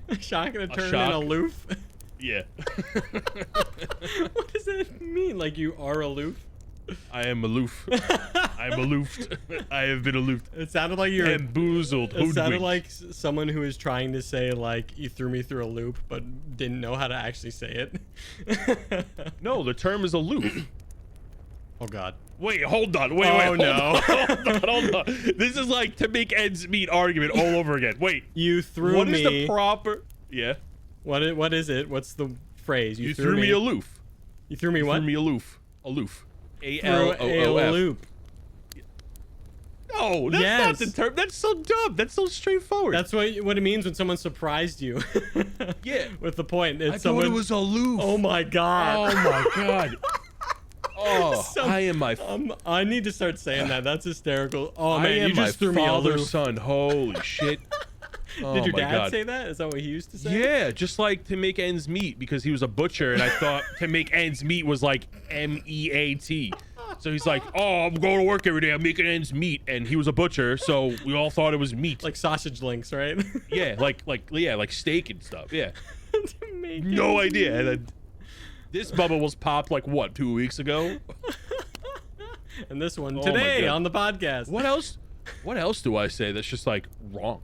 Speaker 2: A shock and a turn
Speaker 1: shock.
Speaker 2: and aloof.
Speaker 1: Yeah.
Speaker 2: What does that mean? Like you are aloof?
Speaker 1: I am aloof. I am aloofed. I have been aloofed.
Speaker 2: It sounded like you're.
Speaker 1: Bamboozled.
Speaker 2: It sounded
Speaker 1: hoodwinked.
Speaker 2: like someone who is trying to say like you threw me through a loop, but didn't know how to actually say it.
Speaker 1: No, the term is aloof.
Speaker 2: Oh God.
Speaker 1: Wait, hold on. Wait,
Speaker 2: Oh,
Speaker 1: hold
Speaker 2: no.
Speaker 1: on. Hold on. This is like to make ends meet argument all over again. Wait.
Speaker 2: You threw
Speaker 1: What
Speaker 2: me.
Speaker 1: is the proper? Yeah.
Speaker 2: What is it? What's the phrase?
Speaker 1: You threw me aloof.
Speaker 2: You threw me
Speaker 1: You
Speaker 2: what?
Speaker 1: threw me aloof. Aloof.
Speaker 2: Through a
Speaker 1: A-L-O-O-F.
Speaker 2: loop.
Speaker 1: No, that's
Speaker 2: Yes.
Speaker 1: not the term. That's so dumb. That's so straightforward.
Speaker 2: That's what it means when someone surprised you.
Speaker 1: Yeah.
Speaker 2: With the point. It's
Speaker 1: I
Speaker 2: someone.
Speaker 1: thought it was aloof.
Speaker 2: Oh my God.
Speaker 1: Oh my God. Oh,
Speaker 2: So-
Speaker 1: I am my.
Speaker 2: I need to start saying that. That's hysterical. Oh
Speaker 1: I
Speaker 2: man,
Speaker 1: am
Speaker 2: you
Speaker 1: my
Speaker 2: just threw me a
Speaker 1: father's
Speaker 2: loop.
Speaker 1: son. Holy shit. Oh
Speaker 2: Did your
Speaker 1: my
Speaker 2: dad
Speaker 1: God.
Speaker 2: say that? Is that what he used to say?
Speaker 1: Yeah, just like to make ends meet because he was a butcher, and I thought to make ends meet was like M-E-A-T. So he's like, "Oh, I'm going to work every day. I'm making ends meet," and he was a butcher, so we all thought it was meat.
Speaker 2: Like sausage links, right?
Speaker 1: yeah, like steak and stuff. Yeah,
Speaker 2: To make
Speaker 1: no
Speaker 2: ends
Speaker 1: idea. And
Speaker 2: meet.
Speaker 1: then this bubble was popped like what 2 weeks ago.
Speaker 2: And this one
Speaker 1: Oh my
Speaker 2: today
Speaker 1: God.
Speaker 2: on the podcast.
Speaker 1: What else? What else do I say that's just like wrong?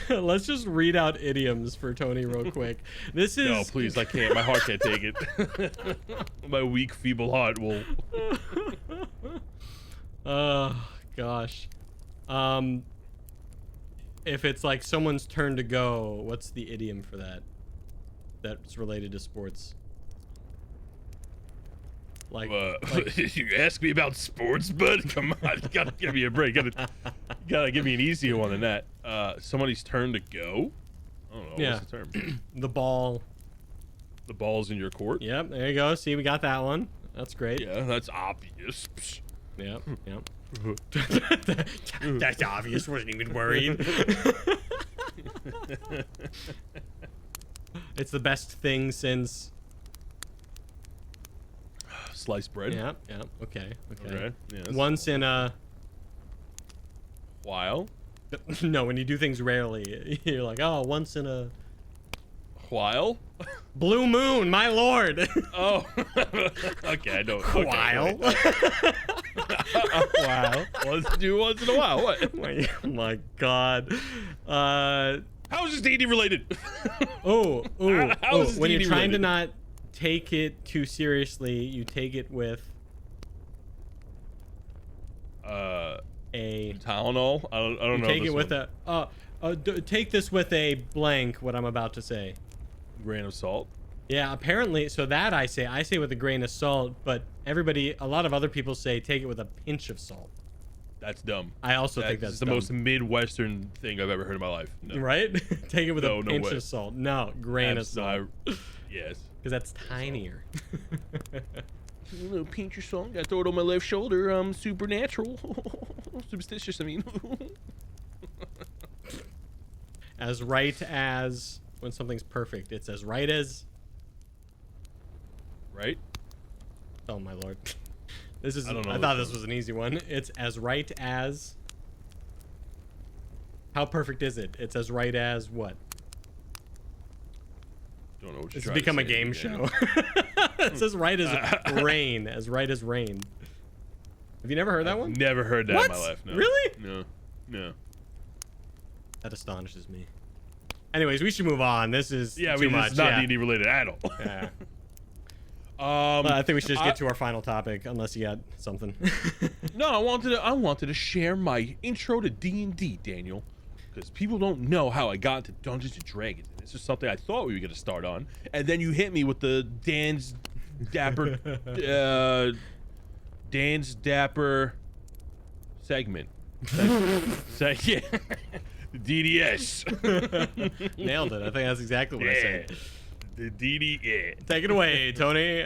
Speaker 2: Let's just read out idioms for Tony real quick. This is
Speaker 1: No, please, I can't. My heart can't take it. My weak, feeble heart will.
Speaker 2: Oh gosh. If it's like someone's turn to go, what's the idiom for that? That's related to sports. Like,
Speaker 1: You ask me about sports, bud? Come on, you gotta give me a break. You gotta give me an easier one than that. Somebody's turn to go. I don't know.
Speaker 2: Yeah.
Speaker 1: What's the term?
Speaker 2: the ball.
Speaker 1: The ball's in your court.
Speaker 2: Yep, there you go. See, we got that one. That's great.
Speaker 1: Yeah, that's obvious. Psh.
Speaker 2: Yep. That's obvious. Wasn't even worried. It's the best thing since.
Speaker 1: Sliced bread.
Speaker 2: Yeah. Okay.
Speaker 1: Okay. Yeah, that's
Speaker 2: Once in a.
Speaker 1: while.
Speaker 2: No, when you do things rarely, you're like, oh, once in a
Speaker 1: While.
Speaker 2: blue moon, my lord.
Speaker 1: Oh. Okay, I know. Okay,
Speaker 2: While.
Speaker 1: Wow. Let's do once in a while. What?
Speaker 2: Oh my god.
Speaker 1: How is this D&D related?
Speaker 2: Oh.
Speaker 1: How is this
Speaker 2: When you're
Speaker 1: D&D
Speaker 2: trying to
Speaker 1: related?
Speaker 2: not take it too seriously, you take it with a.
Speaker 1: Tylenol. I don't know.
Speaker 2: Take
Speaker 1: this
Speaker 2: it with
Speaker 1: one.
Speaker 2: take this with a blank. What I'm about to say.
Speaker 1: Grain of salt.
Speaker 2: Yeah, apparently. So that I say with a grain of salt, but a lot of other people say take it with a pinch of salt.
Speaker 1: That's dumb.
Speaker 2: I also think that's
Speaker 1: the
Speaker 2: dumb.
Speaker 1: most Midwestern thing I've ever heard in my life. No.
Speaker 2: Right? Take it with
Speaker 1: No,
Speaker 2: a
Speaker 1: no
Speaker 2: pinch
Speaker 1: way.
Speaker 2: of salt. No, grain of salt.
Speaker 1: Yes.
Speaker 2: Because that's tinier.
Speaker 1: A little pinch of salt. Got to throw it on my left shoulder. Supernatural. Superstitious, I mean.
Speaker 2: As right as when something's perfect. It's as right as.
Speaker 1: Right?
Speaker 2: Oh my lord. This is.
Speaker 1: I don't know
Speaker 2: I
Speaker 1: this
Speaker 2: thought
Speaker 1: one.
Speaker 2: this was an easy one. It's as right as. How perfect is it? It's as right as what?
Speaker 1: Don't know what you're
Speaker 2: It's
Speaker 1: trying to
Speaker 2: become a
Speaker 1: say,
Speaker 2: game
Speaker 1: Daniel.
Speaker 2: show. It's as right as rain. As right as rain. Have you never heard that one?
Speaker 1: Never heard that
Speaker 2: What?
Speaker 1: in my life. No.
Speaker 2: Really?
Speaker 1: No.
Speaker 2: That astonishes me. Anyways, we should move on. This is
Speaker 1: Yeah,
Speaker 2: too much.
Speaker 1: it's not
Speaker 2: yeah.
Speaker 1: D&D related at all.
Speaker 2: Yeah. I think we should just get to our final topic, unless you got something.
Speaker 1: No, I wanted to share my intro to D&D, Daniel, because people don't know how I got into Dungeons and Dragons. And this is something I thought we were gonna start on, and then you hit me with the Dan's Dapper segment. Yeah. DDS.
Speaker 2: Nailed it. I think that's exactly what I said.
Speaker 1: The DD.
Speaker 2: Take it away, Tony.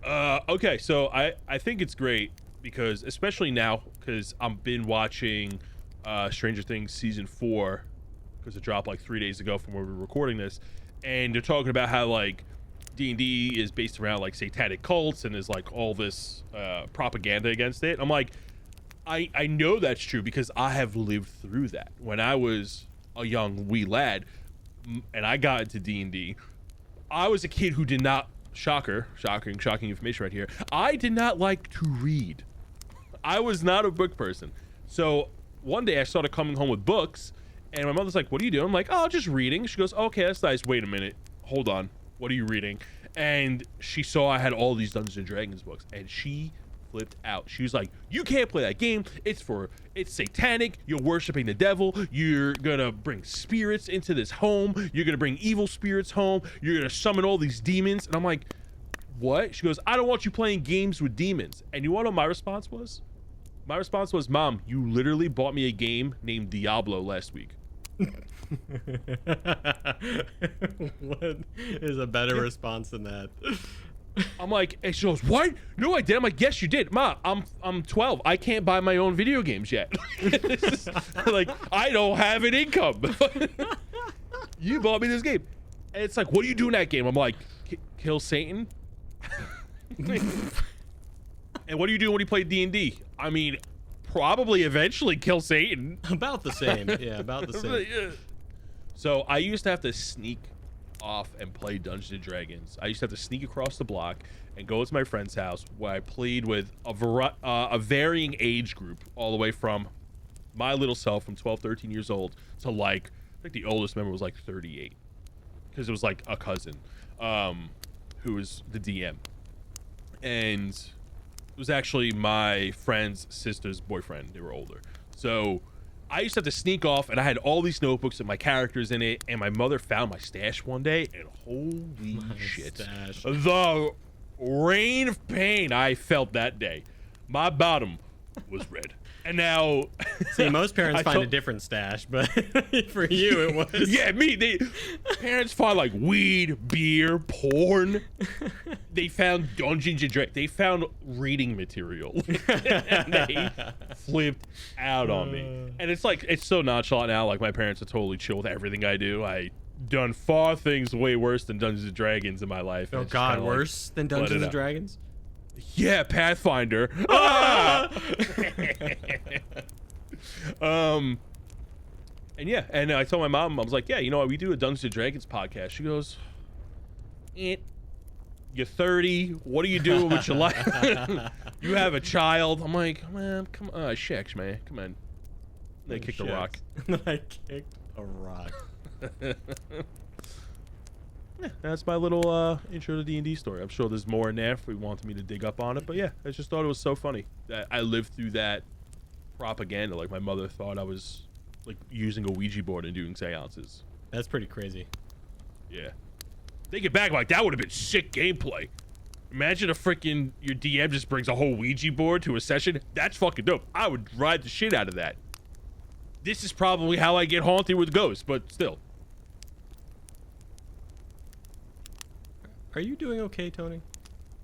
Speaker 1: Okay, so I think it's great because, especially now, because I've been watching Stranger Things season 4, because it dropped like 3 days ago from where we're recording this, and they're talking about how like D&D is based around like satanic cults and there's like all this propaganda against it. I'm like, I know that's true because I have lived through that. When I was a young wee lad and I got into D&D, I was a kid who did not, shocking information right here, I did not like to read. I was not a book person. So one day I started coming home with books and my mother's like, what are you doing? I'm like, oh, just reading. She goes, okay, that's nice. Wait a minute. Hold on. What are you reading? And she saw I had all these Dungeons and Dragons books and she flipped out. She was like, you can't play that game. It's satanic. You're worshiping the devil. You're gonna bring spirits into this home. You're gonna bring evil spirits home. You're gonna summon all these demons. And I'm like, what? She goes, I don't want you playing games with demons. And you want to know what my response was? My response was, Mom, you literally bought me a game named Diablo last week.
Speaker 2: What is a better response than that?
Speaker 1: I'm like, and she goes, what? No, I did. I'm like, yes, you did. Ma, I'm 12. I can't buy my own video games yet. Like, I don't have an income. You bought me this game. And it's like, what do you do in that game? I'm like, kill Satan. And what do you do when you play D&D? I mean, probably eventually kill Satan.
Speaker 2: About the same. Yeah, about the same.
Speaker 1: So I used to have to sneak off and play Dungeons and Dragons. I used to have to sneak across the block and go to my friend's house where I played with a varying age group, all the way from my little self from 12, 13 years old to like, I think the oldest member was like 38, because it was like a cousin who was the DM, and it was actually my friend's sister's boyfriend. They were older. So I used to have to sneak off, and I had all these notebooks and my characters in it, and my mother found my stash one day, and holy shit.
Speaker 2: Stash.
Speaker 1: The rain of pain I felt that day. My bottom was red. And now...
Speaker 2: See, most parents find a different stash, but for you it was...
Speaker 1: Yeah, parents find like weed, beer, porn. They found Dungeons and Dragons. They found reading material. And they flipped out on me. And it's like, it's so nonchalant now. Like, my parents are totally chill with everything I do. I done far things way worse than Dungeons and Dragons in my life.
Speaker 2: Oh God, worse than Dungeons and Dragons?
Speaker 1: Yeah, Pathfinder. Ah! And yeah, and I told my mom, I was like, yeah, you know what, we do a Dungeons and Dragons podcast. She goes, you're 30. What are you doing with your life? You have a child. I'm like, man, come on, shucks, man, come on. They kicked a rock.
Speaker 2: I kicked a rock.
Speaker 1: Yeah, that's my little intro to D&D story. I'm sure there's more in there if we wanted me to dig up on it, but yeah, I just thought it was so funny that I lived through that propaganda. Like, my mother thought I was like using a Ouija board and doing seances.
Speaker 2: That's pretty crazy.
Speaker 1: Yeah, think it back, like that would have been sick gameplay. Imagine your DM just brings a whole Ouija board to a session. That's fucking dope. I would ride the shit out of that. This is probably how I get haunted with ghosts, but still.
Speaker 2: Are you doing okay, Tony?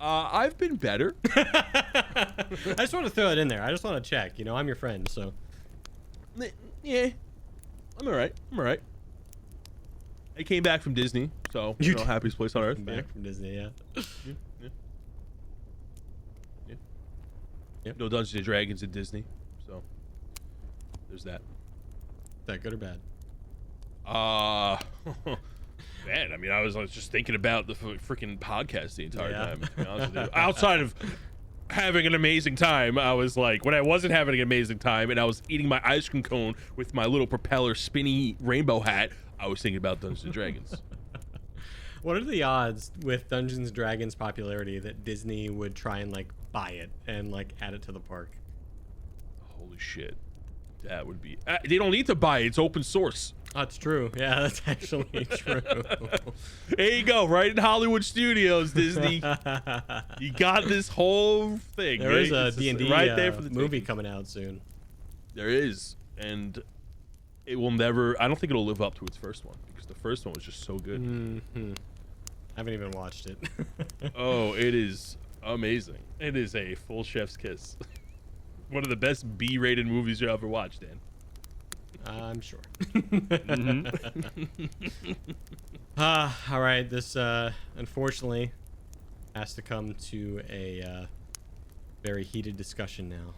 Speaker 1: I've been better.
Speaker 2: I just want to throw it in there. I just want to check. You know, I'm your friend, so.
Speaker 1: Yeah, I'm all right. I came back from Disney, so you know, happiest place on earth.
Speaker 2: Back from Disney, yeah.
Speaker 1: Yep. No Dungeons and Dragons in Disney, so there's that.
Speaker 2: Is that good or bad?
Speaker 1: Man, I mean, I was just thinking about the freaking podcast the entire time, to be honest with you. Outside of having an amazing time, I was like, when I wasn't having an amazing time and I was eating my ice cream cone with my little propeller spinny rainbow hat, I was thinking about Dungeons and Dragons.
Speaker 2: What are the odds with Dungeons and Dragons popularity that Disney would try and like buy it and like add it to the park?
Speaker 1: Holy shit. That would be... they don't need to buy it. It's open source.
Speaker 2: That's true. Yeah, that's actually true.
Speaker 1: There you go. Right in Hollywood Studios, Disney. You got this whole thing.
Speaker 2: There is a D&D
Speaker 1: right there for the
Speaker 2: movie
Speaker 1: taking.
Speaker 2: coming out soon.
Speaker 1: There is. And it will never... I don't think it'll live up to its first one. Because the first one was just so good.
Speaker 2: Mm-hmm. I haven't even watched it.
Speaker 1: Oh, it is amazing. It is a full chef's kiss. One of the best B-rated movies you ever watched, Dan.
Speaker 2: I'm sure.
Speaker 1: Mm-hmm.
Speaker 2: All right. This, unfortunately, has to come to a very heated discussion now.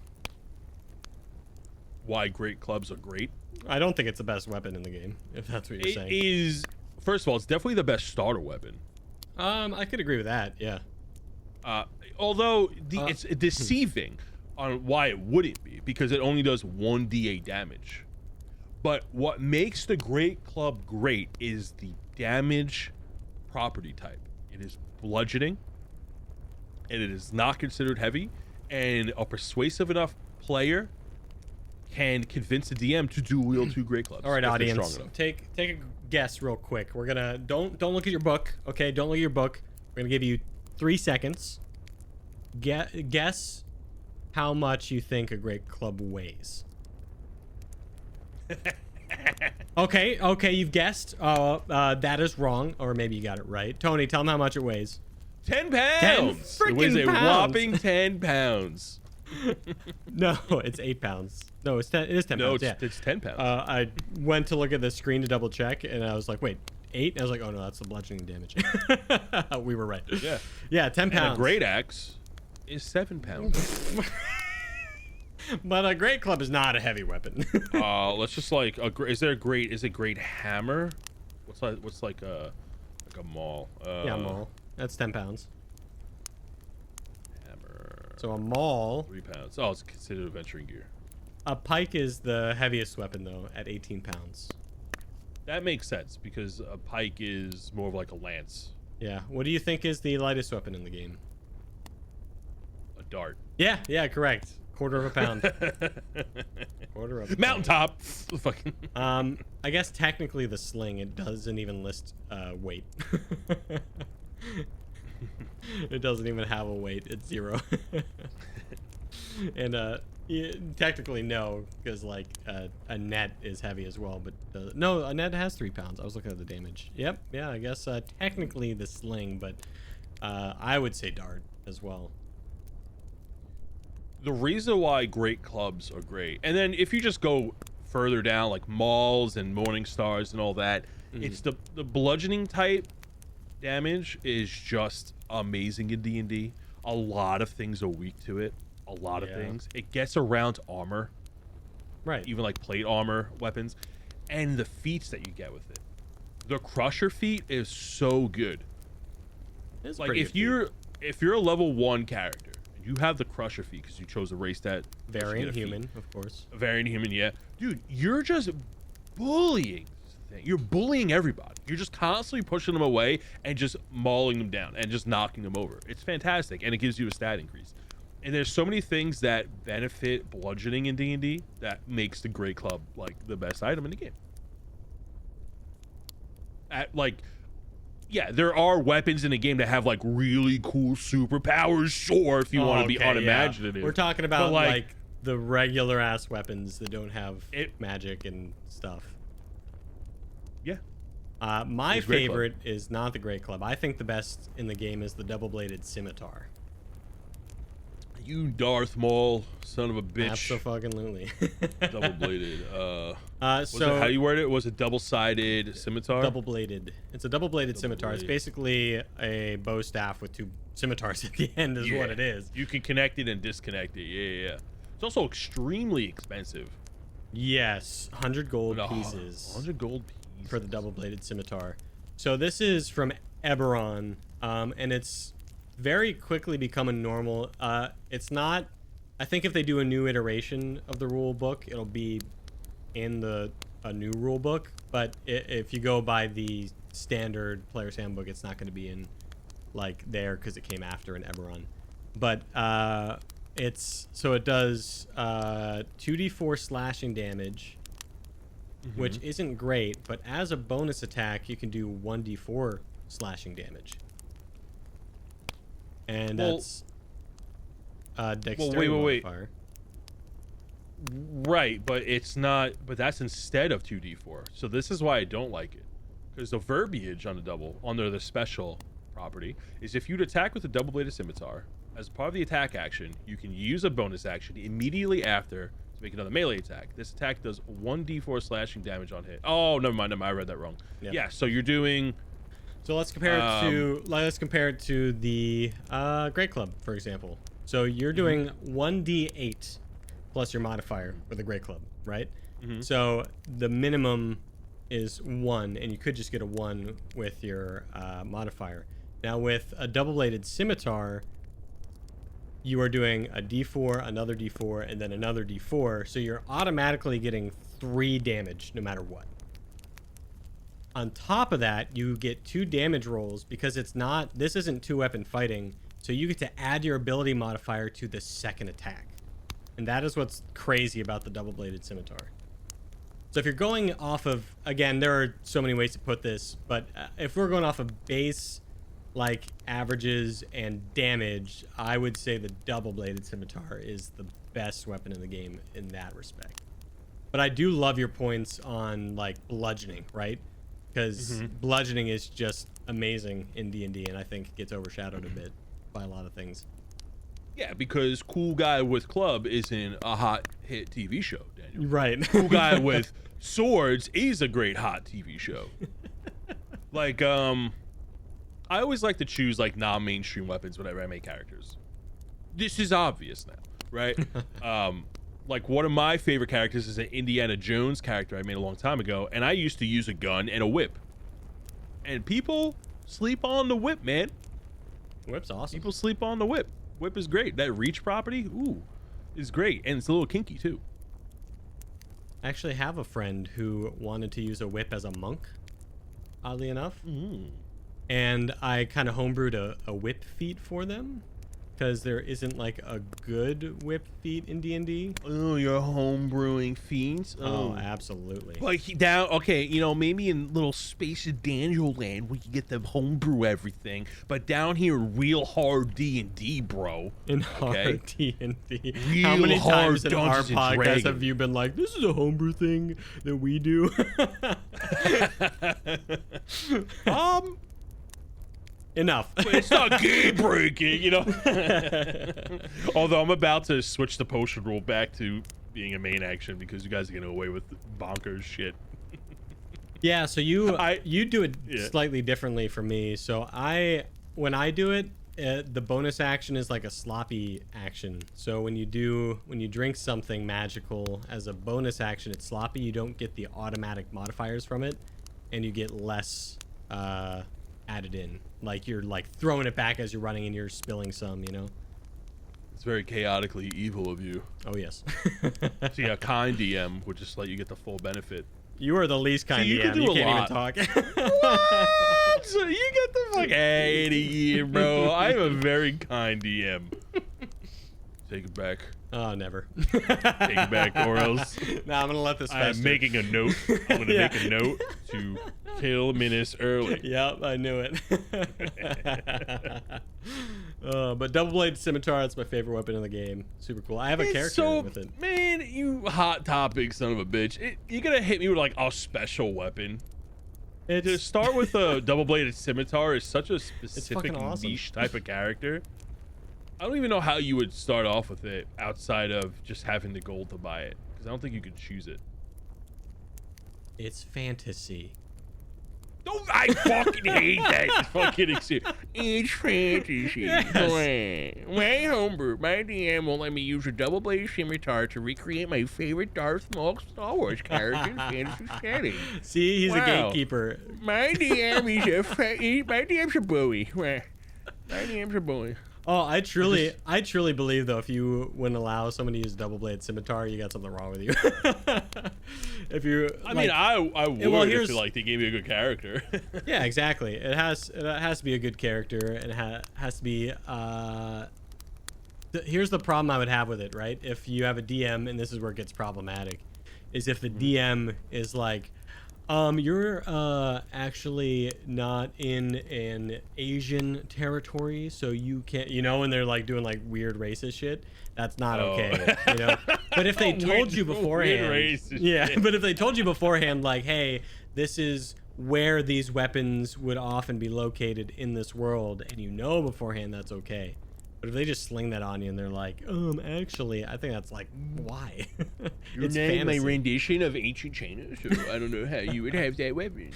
Speaker 1: Why great clubs are great.
Speaker 2: I don't think it's the best weapon in the game, if that's what you're
Speaker 1: It
Speaker 2: saying.
Speaker 1: is... First of all, it's definitely the best starter weapon.
Speaker 2: I could agree with that. Yeah.
Speaker 1: Although it's deceiving on why it wouldn't be, because it only does 1d8 damage. But what makes the great club great is the damage property type. It is bludgeoning, and it is not considered heavy, and a persuasive enough player can convince the DM to wield two great clubs.
Speaker 2: All right,
Speaker 1: if they're
Speaker 2: audience,
Speaker 1: strong enough.
Speaker 2: take a guess real quick. We're gonna don't look at your book, okay? Don't look at your book. We're gonna give you 3 seconds. Guess how much you think a great club weighs. Okay, you've guessed. That is wrong, or maybe you got it right. Tony, tell them how much it weighs.
Speaker 1: 10 pounds.
Speaker 2: 10
Speaker 1: it weighs a
Speaker 2: freaking pounds.
Speaker 1: whopping 10 pounds.
Speaker 2: No, it's 8 pounds. No, it's 10. It is 10
Speaker 1: No,
Speaker 2: pounds. Yeah.
Speaker 1: it's 10 pounds.
Speaker 2: I went to look at the screen to double check, and I was like, wait, 8? And I was like, oh no, that's the bludgeoning damage. We were right.
Speaker 1: Yeah.
Speaker 2: Yeah, 10 pounds.
Speaker 1: And a great axe is 7 pounds.
Speaker 2: But a great club is not a heavy weapon.
Speaker 1: Let's just like is it a great hammer? What's like a maul?
Speaker 2: Yeah, maul. That's 10 pounds.
Speaker 1: Hammer.
Speaker 2: So a maul.
Speaker 1: 3 pounds. Oh, it's considered adventuring gear.
Speaker 2: A pike is the heaviest weapon though, at 18 pounds.
Speaker 1: That makes sense because a pike is more of like a lance,
Speaker 2: Yeah. What do you think is the lightest weapon in the game?
Speaker 1: a dart.
Speaker 2: Yeah, correct. Quarter of a pound. Quarter of a pound.
Speaker 1: Mountaintop. Fucking.
Speaker 2: I guess technically the sling, it doesn't even list weight. It doesn't even have a weight. It's 0. And technically no, because like a net is heavy as well. But no, a net has 3 pounds. I was looking at the damage. Yep. Yeah. I guess technically the sling, but I would say dart as well.
Speaker 1: The reason why great clubs are great, and then if you just go further down, like mauls and morning stars and all that, it's the bludgeoning type damage is just amazing in D&D. A lot of things are weak to it. A lot of things. It gets around armor,
Speaker 2: Right.
Speaker 1: even like plate armor weapons, and the feats that you get with it. The Crusher feat is so good.
Speaker 2: It's
Speaker 1: Like
Speaker 2: pretty
Speaker 1: if
Speaker 2: good
Speaker 1: you're a level 1 character and you have the Crusher feat because you chose a race that
Speaker 2: feat. Variant
Speaker 1: lets you get a
Speaker 2: human,
Speaker 1: feat.
Speaker 2: of course.
Speaker 1: A variant human, yeah, dude, you're just bullying. You're bullying everybody. You're just constantly pushing them away and just mauling them down and just knocking them over. It's fantastic, and it gives you a stat increase. And there's so many things that benefit bludgeoning in D&D that makes the Great Club like the best item in the game. Yeah, there are weapons in the game that have like really cool superpowers. Sure, if you want to be unimaginative.
Speaker 2: We're talking about
Speaker 1: But,
Speaker 2: like the regular ass weapons that don't have magic and stuff.
Speaker 1: Yeah.
Speaker 2: My
Speaker 1: It's Great Club.
Speaker 2: favorite is not the Great Club. I think the best in the game is the double-bladed scimitar.
Speaker 1: You Darth Maul, son of a bitch.
Speaker 2: Absolutely.
Speaker 1: Double-bladed.
Speaker 2: So
Speaker 1: Was it, how you word it? Was it double-sided scimitar?
Speaker 2: double-bladed. It's a double-bladed scimitar. It's basically a bow staff with 2 scimitars at the end is what it is.
Speaker 1: You can connect it and disconnect it. Yeah. It's also extremely expensive.
Speaker 2: Yes, 100 gold pieces.
Speaker 1: 100 gold pieces.
Speaker 2: For the double-bladed scimitar. So this is from Eberron, and it's very quickly become a normal. It's not. I think if they do a new iteration of the rule book, it'll be in a new rule book. But if you go by the standard player's handbook. It's not going to be in like there because it came after an Eberron. But it does 2d4 slashing damage, which isn't great. But as a bonus attack, you can do 1d4 slashing damage, and that's dexterity modifier.
Speaker 1: Right, but it's not. But that's instead of 2d4. So this is why I don't like it, because the verbiage on the double under the special property is if you'd attack with a double-bladed scimitar as part of the attack action, you can use a bonus action immediately after to make another melee attack. This attack does 1d4 slashing damage on hit. Oh, never mind. I read that wrong. Yep. Yeah, so you're doing.
Speaker 2: So let's compare it to the Great Club, for example. So you're doing 1d8 plus your modifier for the Great Club, right? So the minimum is 1, and you could just get a 1 with your modifier. Now with a double-bladed scimitar, you are doing a d4, another d4, and then another d4, so you're automatically getting 3 damage no matter what. On top of that, you get 2 damage rolls because this isn't 2-weapon fighting, so you get to add your ability modifier to the second attack. And that is what's crazy about the double-bladed scimitar. So if you're going off of, again, there are so many ways to put this, but if we're going off of base, like averages and damage, I would say the double-bladed scimitar is the best weapon in the game in that respect. But I do love your points on like bludgeoning, right? Because bludgeoning is just amazing in D&D, and I think it gets overshadowed a bit by a lot of things.
Speaker 1: Yeah, because Cool Guy with Club isn't a hot hit TV show, Daniel.
Speaker 2: Right.
Speaker 1: Cool Guy with Swords is a great hot TV show. Like, I always like to choose like non-mainstream weapons whenever I make characters. This is obvious now, right? Like one of my favorite characters is an Indiana Jones character I made a long time ago, and I used to use a gun and a whip. And people sleep on the whip, man.
Speaker 2: Whip's awesome.
Speaker 1: People sleep on the whip. Whip is great. That reach property, is great, and it's a little kinky too.
Speaker 2: I actually have a friend who wanted to use a whip as a monk, oddly enough. And I kind of homebrewed a whip feat for them, because there isn't like a good whip feat in D&D.
Speaker 1: Oh, you're homebrewing feats?
Speaker 2: Oh, absolutely.
Speaker 1: Like okay, maybe in little Space of Daniel land we can get them homebrew everything, but down here, real hard D&D, bro.
Speaker 2: In hard D&D.
Speaker 1: Real
Speaker 2: How many
Speaker 1: hard
Speaker 2: times in our
Speaker 1: Dungeons and
Speaker 2: podcast
Speaker 1: Dragons.
Speaker 2: have you been like, this is a homebrew thing that we do? Enough.
Speaker 1: It's not game breaking, Although I'm about to switch the potion rule back to being a main action because you guys are getting away with bonkers shit.
Speaker 2: Yeah, so you do it slightly differently for me. So when I do it, the bonus action is like a sloppy action. So when you drink something magical as a bonus action, it's sloppy. You don't get the automatic modifiers from it, and you get less added in. Like you're like throwing it back as you're running and you're spilling some,
Speaker 1: It's very chaotically evil of you.
Speaker 2: Oh yes.
Speaker 1: See, a kind DM would just let you get the full benefit.
Speaker 2: You are the least kind
Speaker 1: you
Speaker 2: DM. You can't even talk.
Speaker 1: What? So you get the fuck out of here, bro. I'm a very kind DM. Take it back.
Speaker 2: Oh, never.
Speaker 1: Take it back, or else.
Speaker 2: Nah, I'm gonna let this fester.
Speaker 1: I'm making a note. I'm gonna make a note to kill Minas early.
Speaker 2: Yep, I knew it. But double-bladed scimitar, that's my favorite weapon in the game. Super cool. I have a character with it.
Speaker 1: Man, you hot topic son of a bitch. You're gonna hit me with like a special weapon. To start with a double-bladed scimitar is such a specific
Speaker 2: awesome.
Speaker 1: niche type of character. I don't even know how you would start off with it outside of just having the gold to buy it, because I don't think you could choose it.
Speaker 2: It's fantasy.
Speaker 1: Don't I fucking hate that fucking excuse. It's fantasy.
Speaker 2: Yes.
Speaker 1: My homebrew, my DM won't let me use a double-bladed scimitar to recreate my favorite Darth Maul Star Wars character in fantasy setting.
Speaker 2: See, he's a gatekeeper.
Speaker 1: My DM is my DM's a bully. My DM's a bully.
Speaker 2: Oh, I truly believe though, if you wouldn't allow someone to use double bladed scimitar, you got something wrong with you. If you,
Speaker 1: I mean, I would
Speaker 2: well,
Speaker 1: if like they gave me a good character.
Speaker 2: yeah, exactly. It has to be a good character, and it has to be. Here's the problem I would have with it, right? If you have a DM, and this is where it gets problematic, is if the DM is like, you're actually not in an Asian territory, so you can't, and they're like doing like weird racist shit. That's not okay, But if they told you beforehand, yeah, but if they told you beforehand, like, hey, this is where these weapons would often be located in this world, and beforehand, that's okay. But if they just sling that on you and they're like, actually, I think that's like, why?
Speaker 1: You're not my rendition of ancient China, so I don't know how you would have that weapon.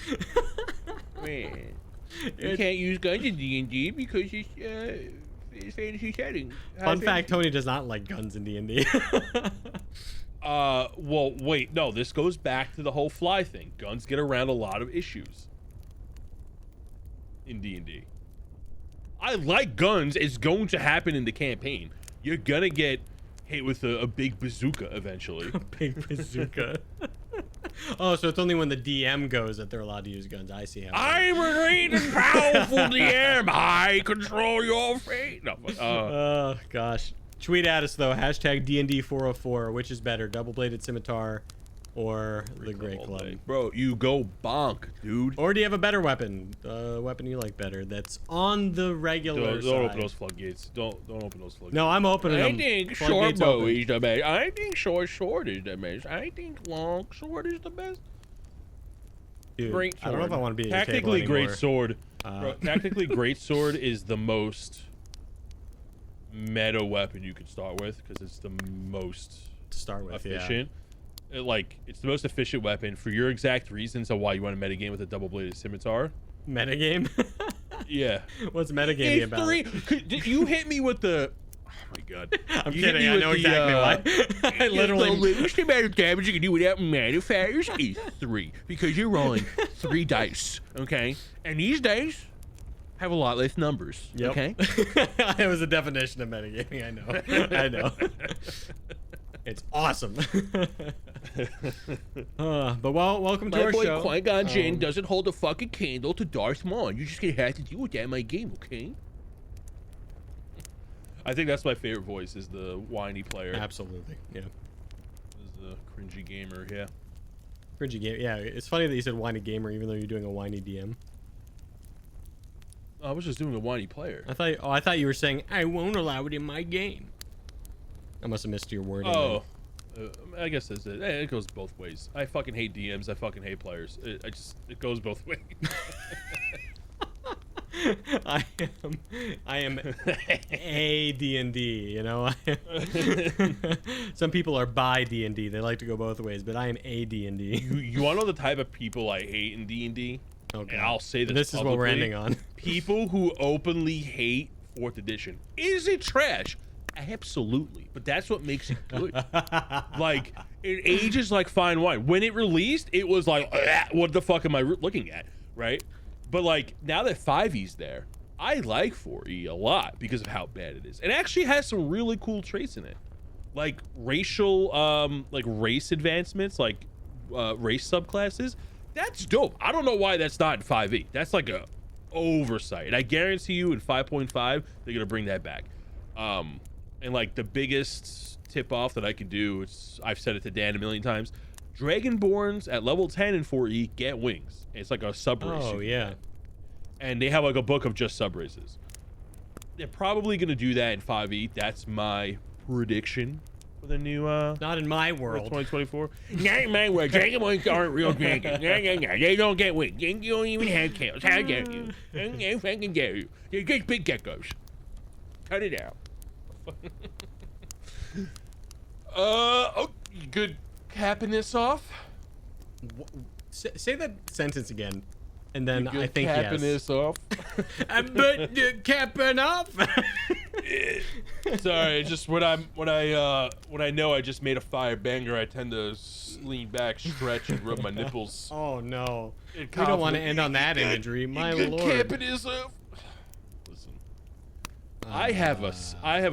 Speaker 1: Man, you can't use guns in D&D because it's fantasy setting.
Speaker 2: Fun fact, Tony does not like guns in D&D.
Speaker 1: Well, wait, no, this goes back to the whole fly thing. Guns get around a lot of issues in D&D. I like guns. It's going to happen in the campaign. You're gonna get hit with a big bazooka eventually.
Speaker 2: A big bazooka. Oh, so it's only when the DM goes that they're allowed to use guns. I see how.
Speaker 1: I'm a great and powerful DM. I control your fate. No,
Speaker 2: oh gosh. Tweet at us though. Hashtag DND404. Which is better, double-bladed scimitar or the Great Club?
Speaker 1: Bro, you go bonk, dude.
Speaker 2: Or do you have a better weapon? A weapon you like better that's on the regular side.
Speaker 1: Don't open those floodgates. Don't open those floodgates.
Speaker 2: No, I'm opening them.
Speaker 1: I think short bow is the best. I think short sword is the best. I think long sword is the best.
Speaker 2: Dude,
Speaker 1: great sword.
Speaker 2: I don't know if I want to be at your
Speaker 1: Technically,
Speaker 2: table
Speaker 1: great
Speaker 2: anymore.
Speaker 1: sword. Bro, technically, great sword is the most meta weapon you could start with because it's the most
Speaker 2: to start with,
Speaker 1: efficient. Yeah. It's the most efficient weapon for your exact reasons of why you want to metagame with a double-bladed scimitar.
Speaker 2: Metagame?
Speaker 1: Yeah.
Speaker 2: What's metagaming about?
Speaker 1: You hit me with the... Oh my god.
Speaker 2: I'm kidding. I know exactly why. I literally...
Speaker 1: The lowest amount of damage you can do without modifiers is 3. Because you're rolling 3 dice, okay? And these dice have a lot less numbers,
Speaker 2: yep.
Speaker 1: Okay?
Speaker 2: It was a definition of metagaming, I know. I know. It's awesome. But welcome to our show.
Speaker 1: My boy Qui-Gon Jinn doesn't hold a fucking candle to Darth Maul. You're just gonna have to deal with that in my game, okay? I think that's my favorite voice, is the whiny player.
Speaker 2: Absolutely, yeah.
Speaker 1: Is the cringy gamer, yeah.
Speaker 2: Cringy gamer, yeah. It's funny that you said whiny gamer, even though you're doing a whiny DM.
Speaker 1: I was just doing a whiny player.
Speaker 2: I thought you were saying I won't allow it in my game. I must have missed your word.
Speaker 1: Oh, I guess that's it. It goes both ways. I fucking hate DMs. I fucking hate players. It goes both ways.
Speaker 2: I am a D&D, Some people are by D&D. They like to go both ways, but I am a D&D.
Speaker 1: You want to know the type of people I hate in D&D?
Speaker 2: Okay.
Speaker 1: And I'll say
Speaker 2: this is what we're ending on.
Speaker 1: People who openly hate 4th edition. Is it trash? Absolutely, but that's what makes it good. Like, it ages like fine wine. When it released, it was like, what the fuck am I looking at, right? But like, now that 5e's there, I like 4e a lot because of how bad it is. It actually has some really cool traits in it, like racial, like race advancements, like race subclasses. That's dope. I don't know why that's not in 5e. That's like a oversight. And I guarantee you in 5.5 they're gonna bring that back. And like the biggest tip off that I can do, I've said it to Dan a million times, Dragonborns at level 10 in 4e get wings. It's like a sub race.
Speaker 2: Oh yeah.
Speaker 1: And they have like a book of just sub races. They're probably gonna do that in 5e. That's my prediction for the new
Speaker 2: not in my world.
Speaker 1: 2024. Not in my world. Dragonborns aren't real dragons. No. They don't get wings. You don't even have tails. How dare you? How fucking dare you? They're just big geckos. Cut it out. Oh, you good capping this off?
Speaker 2: Say that sentence again, and then
Speaker 1: You good
Speaker 2: I think
Speaker 1: capping
Speaker 2: yes.
Speaker 1: this off?
Speaker 2: But capping off.
Speaker 1: Sorry, just when I know I just made a fire banger, I tend to lean back, stretch, and rub my nipples.
Speaker 2: Oh no, we don't want to end on that imagery, my lord.
Speaker 1: Capping this off. Listen, I have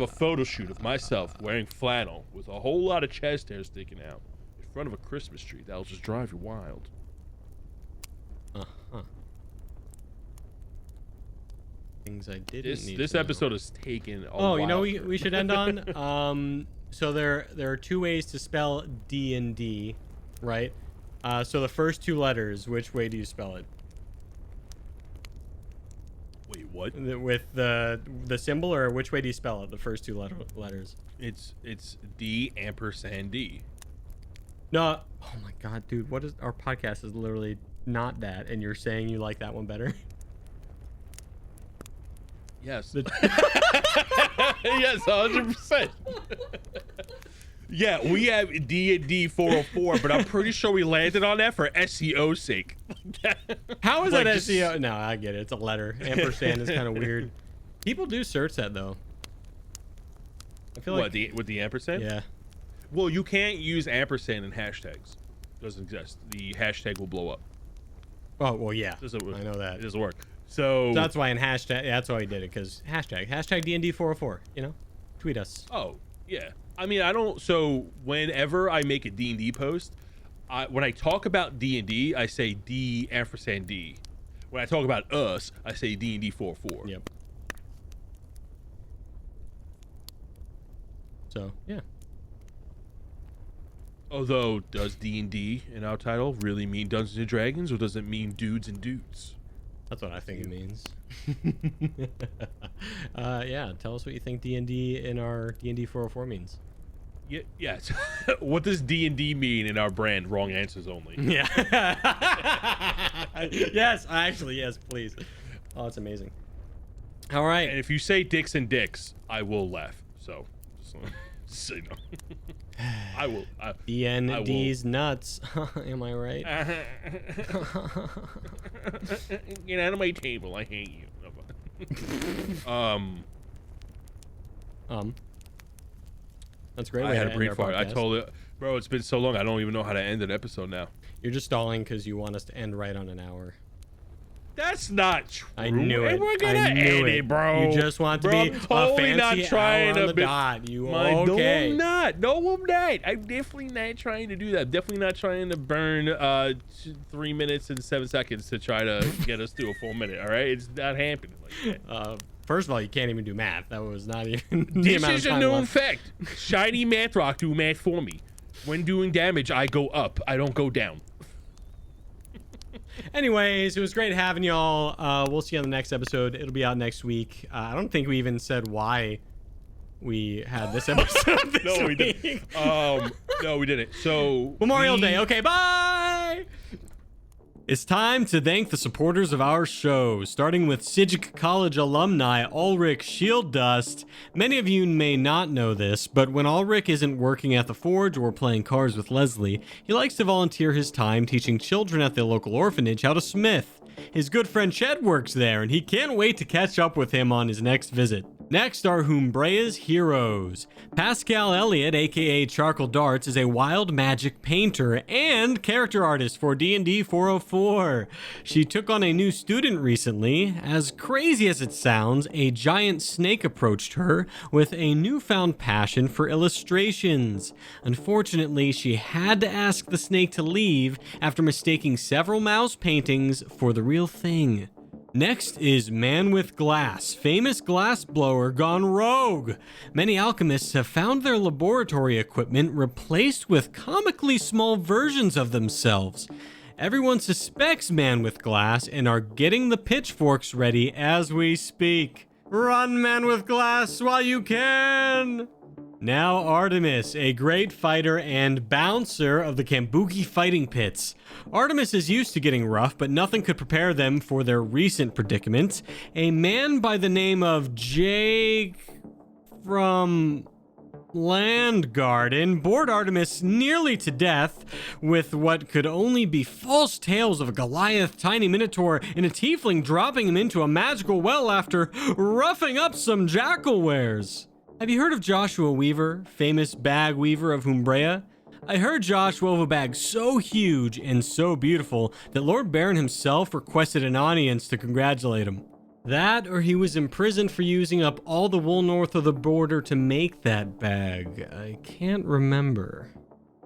Speaker 1: a photo shoot of myself wearing flannel with a whole lot of chest hair sticking out in front of a Christmas tree. That'll just drive you wild.
Speaker 2: Uh-huh. Things I didn't need
Speaker 1: This
Speaker 2: to
Speaker 1: episode
Speaker 2: know.
Speaker 1: is taken a
Speaker 2: Oh, you know
Speaker 1: wild turn.
Speaker 2: we should end on so there are two ways to spell D&D, right? So the first two letters, which way do you spell it?
Speaker 1: Wait, what?
Speaker 2: With the symbol, or which way do you spell it? The first two letters.
Speaker 1: It's D&D.
Speaker 2: No. Oh my god, dude, what is our podcast is literally not that, and you're saying you like that one better?
Speaker 1: Yes. Yes, 100%. Yeah, we have DND404, but I'm pretty sure we landed on that for SEO sake.
Speaker 2: How is
Speaker 1: Like,
Speaker 2: that
Speaker 1: just-
Speaker 2: SEO? No, I get it. It's a letter. Ampersand is kind of weird. People do search that though. I feel
Speaker 1: What,
Speaker 2: like
Speaker 1: with the ampersand?
Speaker 2: yeah.
Speaker 1: Well, you can't use ampersand in hashtags. Doesn't exist. The hashtag will blow up.
Speaker 2: Oh well, yeah.
Speaker 1: Doesn't work.
Speaker 2: I know that.
Speaker 1: It doesn't work. So
Speaker 2: That's why in hashtag. Yeah, that's why we did it, because hashtag DND404. You know, tweet us.
Speaker 1: Oh, yeah. I mean, I don't. So whenever I make a D&D post, when I talk about D&D, I say D&D. When I talk about us, I say DND404.
Speaker 2: Yep. So yeah.
Speaker 1: Although, does D&D in our title really mean Dungeons and Dragons, or does it mean dudes and dudes?
Speaker 2: That's what I think it means. Yeah, tell us what you think D&D in our D&D 404 means.
Speaker 1: Yeah, yes. What does D&D mean in our brand? Wrong answers only.
Speaker 2: Yeah. Yes, actually, yes, please. Oh, that's amazing. All
Speaker 1: And
Speaker 2: right.
Speaker 1: if you say dicks and dicks, I will laugh. So, just say no. I will.
Speaker 2: D&Deez nuts. Am I right?
Speaker 1: Get out of my table. I hate you.
Speaker 2: That's great.
Speaker 1: I
Speaker 2: way
Speaker 1: had
Speaker 2: to
Speaker 1: a
Speaker 2: end
Speaker 1: brain
Speaker 2: our
Speaker 1: fart. I
Speaker 2: podcast.
Speaker 1: told it, bro. It's been so long. I don't even know how to end an episode now.
Speaker 2: You're just stalling because you want us to end right on an hour.
Speaker 1: That's not true.
Speaker 2: I knew it.
Speaker 1: And we're gonna
Speaker 2: I knew
Speaker 1: end
Speaker 2: it,
Speaker 1: it, bro.
Speaker 2: You just want to
Speaker 1: Bro,
Speaker 2: be
Speaker 1: I'm
Speaker 2: a
Speaker 1: totally
Speaker 2: fancy
Speaker 1: not trying
Speaker 2: hour on
Speaker 1: to
Speaker 2: the
Speaker 1: be.
Speaker 2: dot. You
Speaker 1: No,
Speaker 2: okay?
Speaker 1: I'm not. No, I'm not. I'm definitely not trying to do that. I'm definitely not trying to burn 3 minutes and 7 seconds to try to get us to a full minute. All right, it's not happening like that.
Speaker 2: First of all, you can't even do math. That was not even the
Speaker 1: This
Speaker 2: amount
Speaker 1: is
Speaker 2: of
Speaker 1: a
Speaker 2: time
Speaker 1: known
Speaker 2: left.
Speaker 1: fact. Shiny math rock do math for me. When doing damage, I go up. I don't go down.
Speaker 2: Anyways, it was great having y'all. We'll see you on the next episode. It'll be out next week. I don't think we even said why we had this episode this
Speaker 1: No, we
Speaker 2: week.
Speaker 1: didn't. No, we didn't. So
Speaker 2: Memorial Day. Okay, bye. It's time to thank the supporters of our show, starting with Sidgwick College alumni Ulrich Shieldust. Many of you may not know this, but when Ulrich isn't working at the Forge or playing cards with Leslie, he likes to volunteer his time teaching children at the local orphanage how to smith. His good friend Ched works there, and he can't wait to catch up with him on his next visit. Next are Humbrea's heroes. Pascal Elliott, aka Charcoal Darts, is a wild magic painter and character artist for D&D 404. She took on a new student recently. As crazy as it sounds, a giant snake approached her with a newfound passion for illustrations. Unfortunately, she had to ask the snake to leave after mistaking several mouse paintings for the real thing. Next is Man with Glass, famous glassblower gone rogue. Many alchemists have found their laboratory equipment replaced with comically small versions of themselves. Everyone suspects Man with Glass and are getting the pitchforks ready as we speak. Run, Man with Glass, while you can! Now Artemis, a great fighter and bouncer of the Kambuki fighting pits. Artemis is used to getting rough, but nothing could prepare them for their recent predicament. A man by the name of Jake from Land Garden bored Artemis nearly to death with what could only be false tales of a Goliath, tiny minotaur, and a tiefling dropping him into a magical well after roughing up some jackal wares. Have you heard of Joshua Weaver, famous bag weaver of Humbrea? I heard Josh wove a bag so huge and so beautiful that Lord Baron himself requested an audience to congratulate him. That, or he was imprisoned for using up all the wool north of the border to make that bag. I can't remember.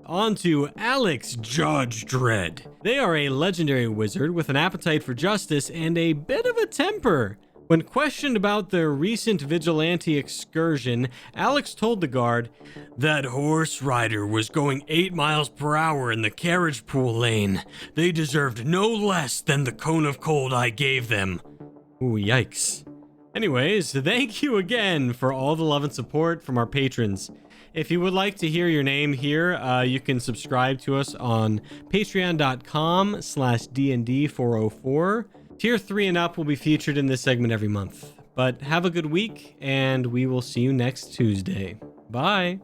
Speaker 2: On to Alex Judge Dredd. They are a legendary wizard with an appetite for justice and a bit of a temper. When questioned about their recent vigilante excursion, Alex told the guard, "That horse rider was going 8 miles per hour in the carriage pool lane. They deserved no less than the cone of cold I gave them." Ooh, yikes. Anyways, thank you again for all the love and support from our patrons. If you would like to hear your name here, you can subscribe to us on patreon.com/DND404. Tier 3 and up will be featured in this segment every month. But have a good week, and we will see you next Tuesday. Bye.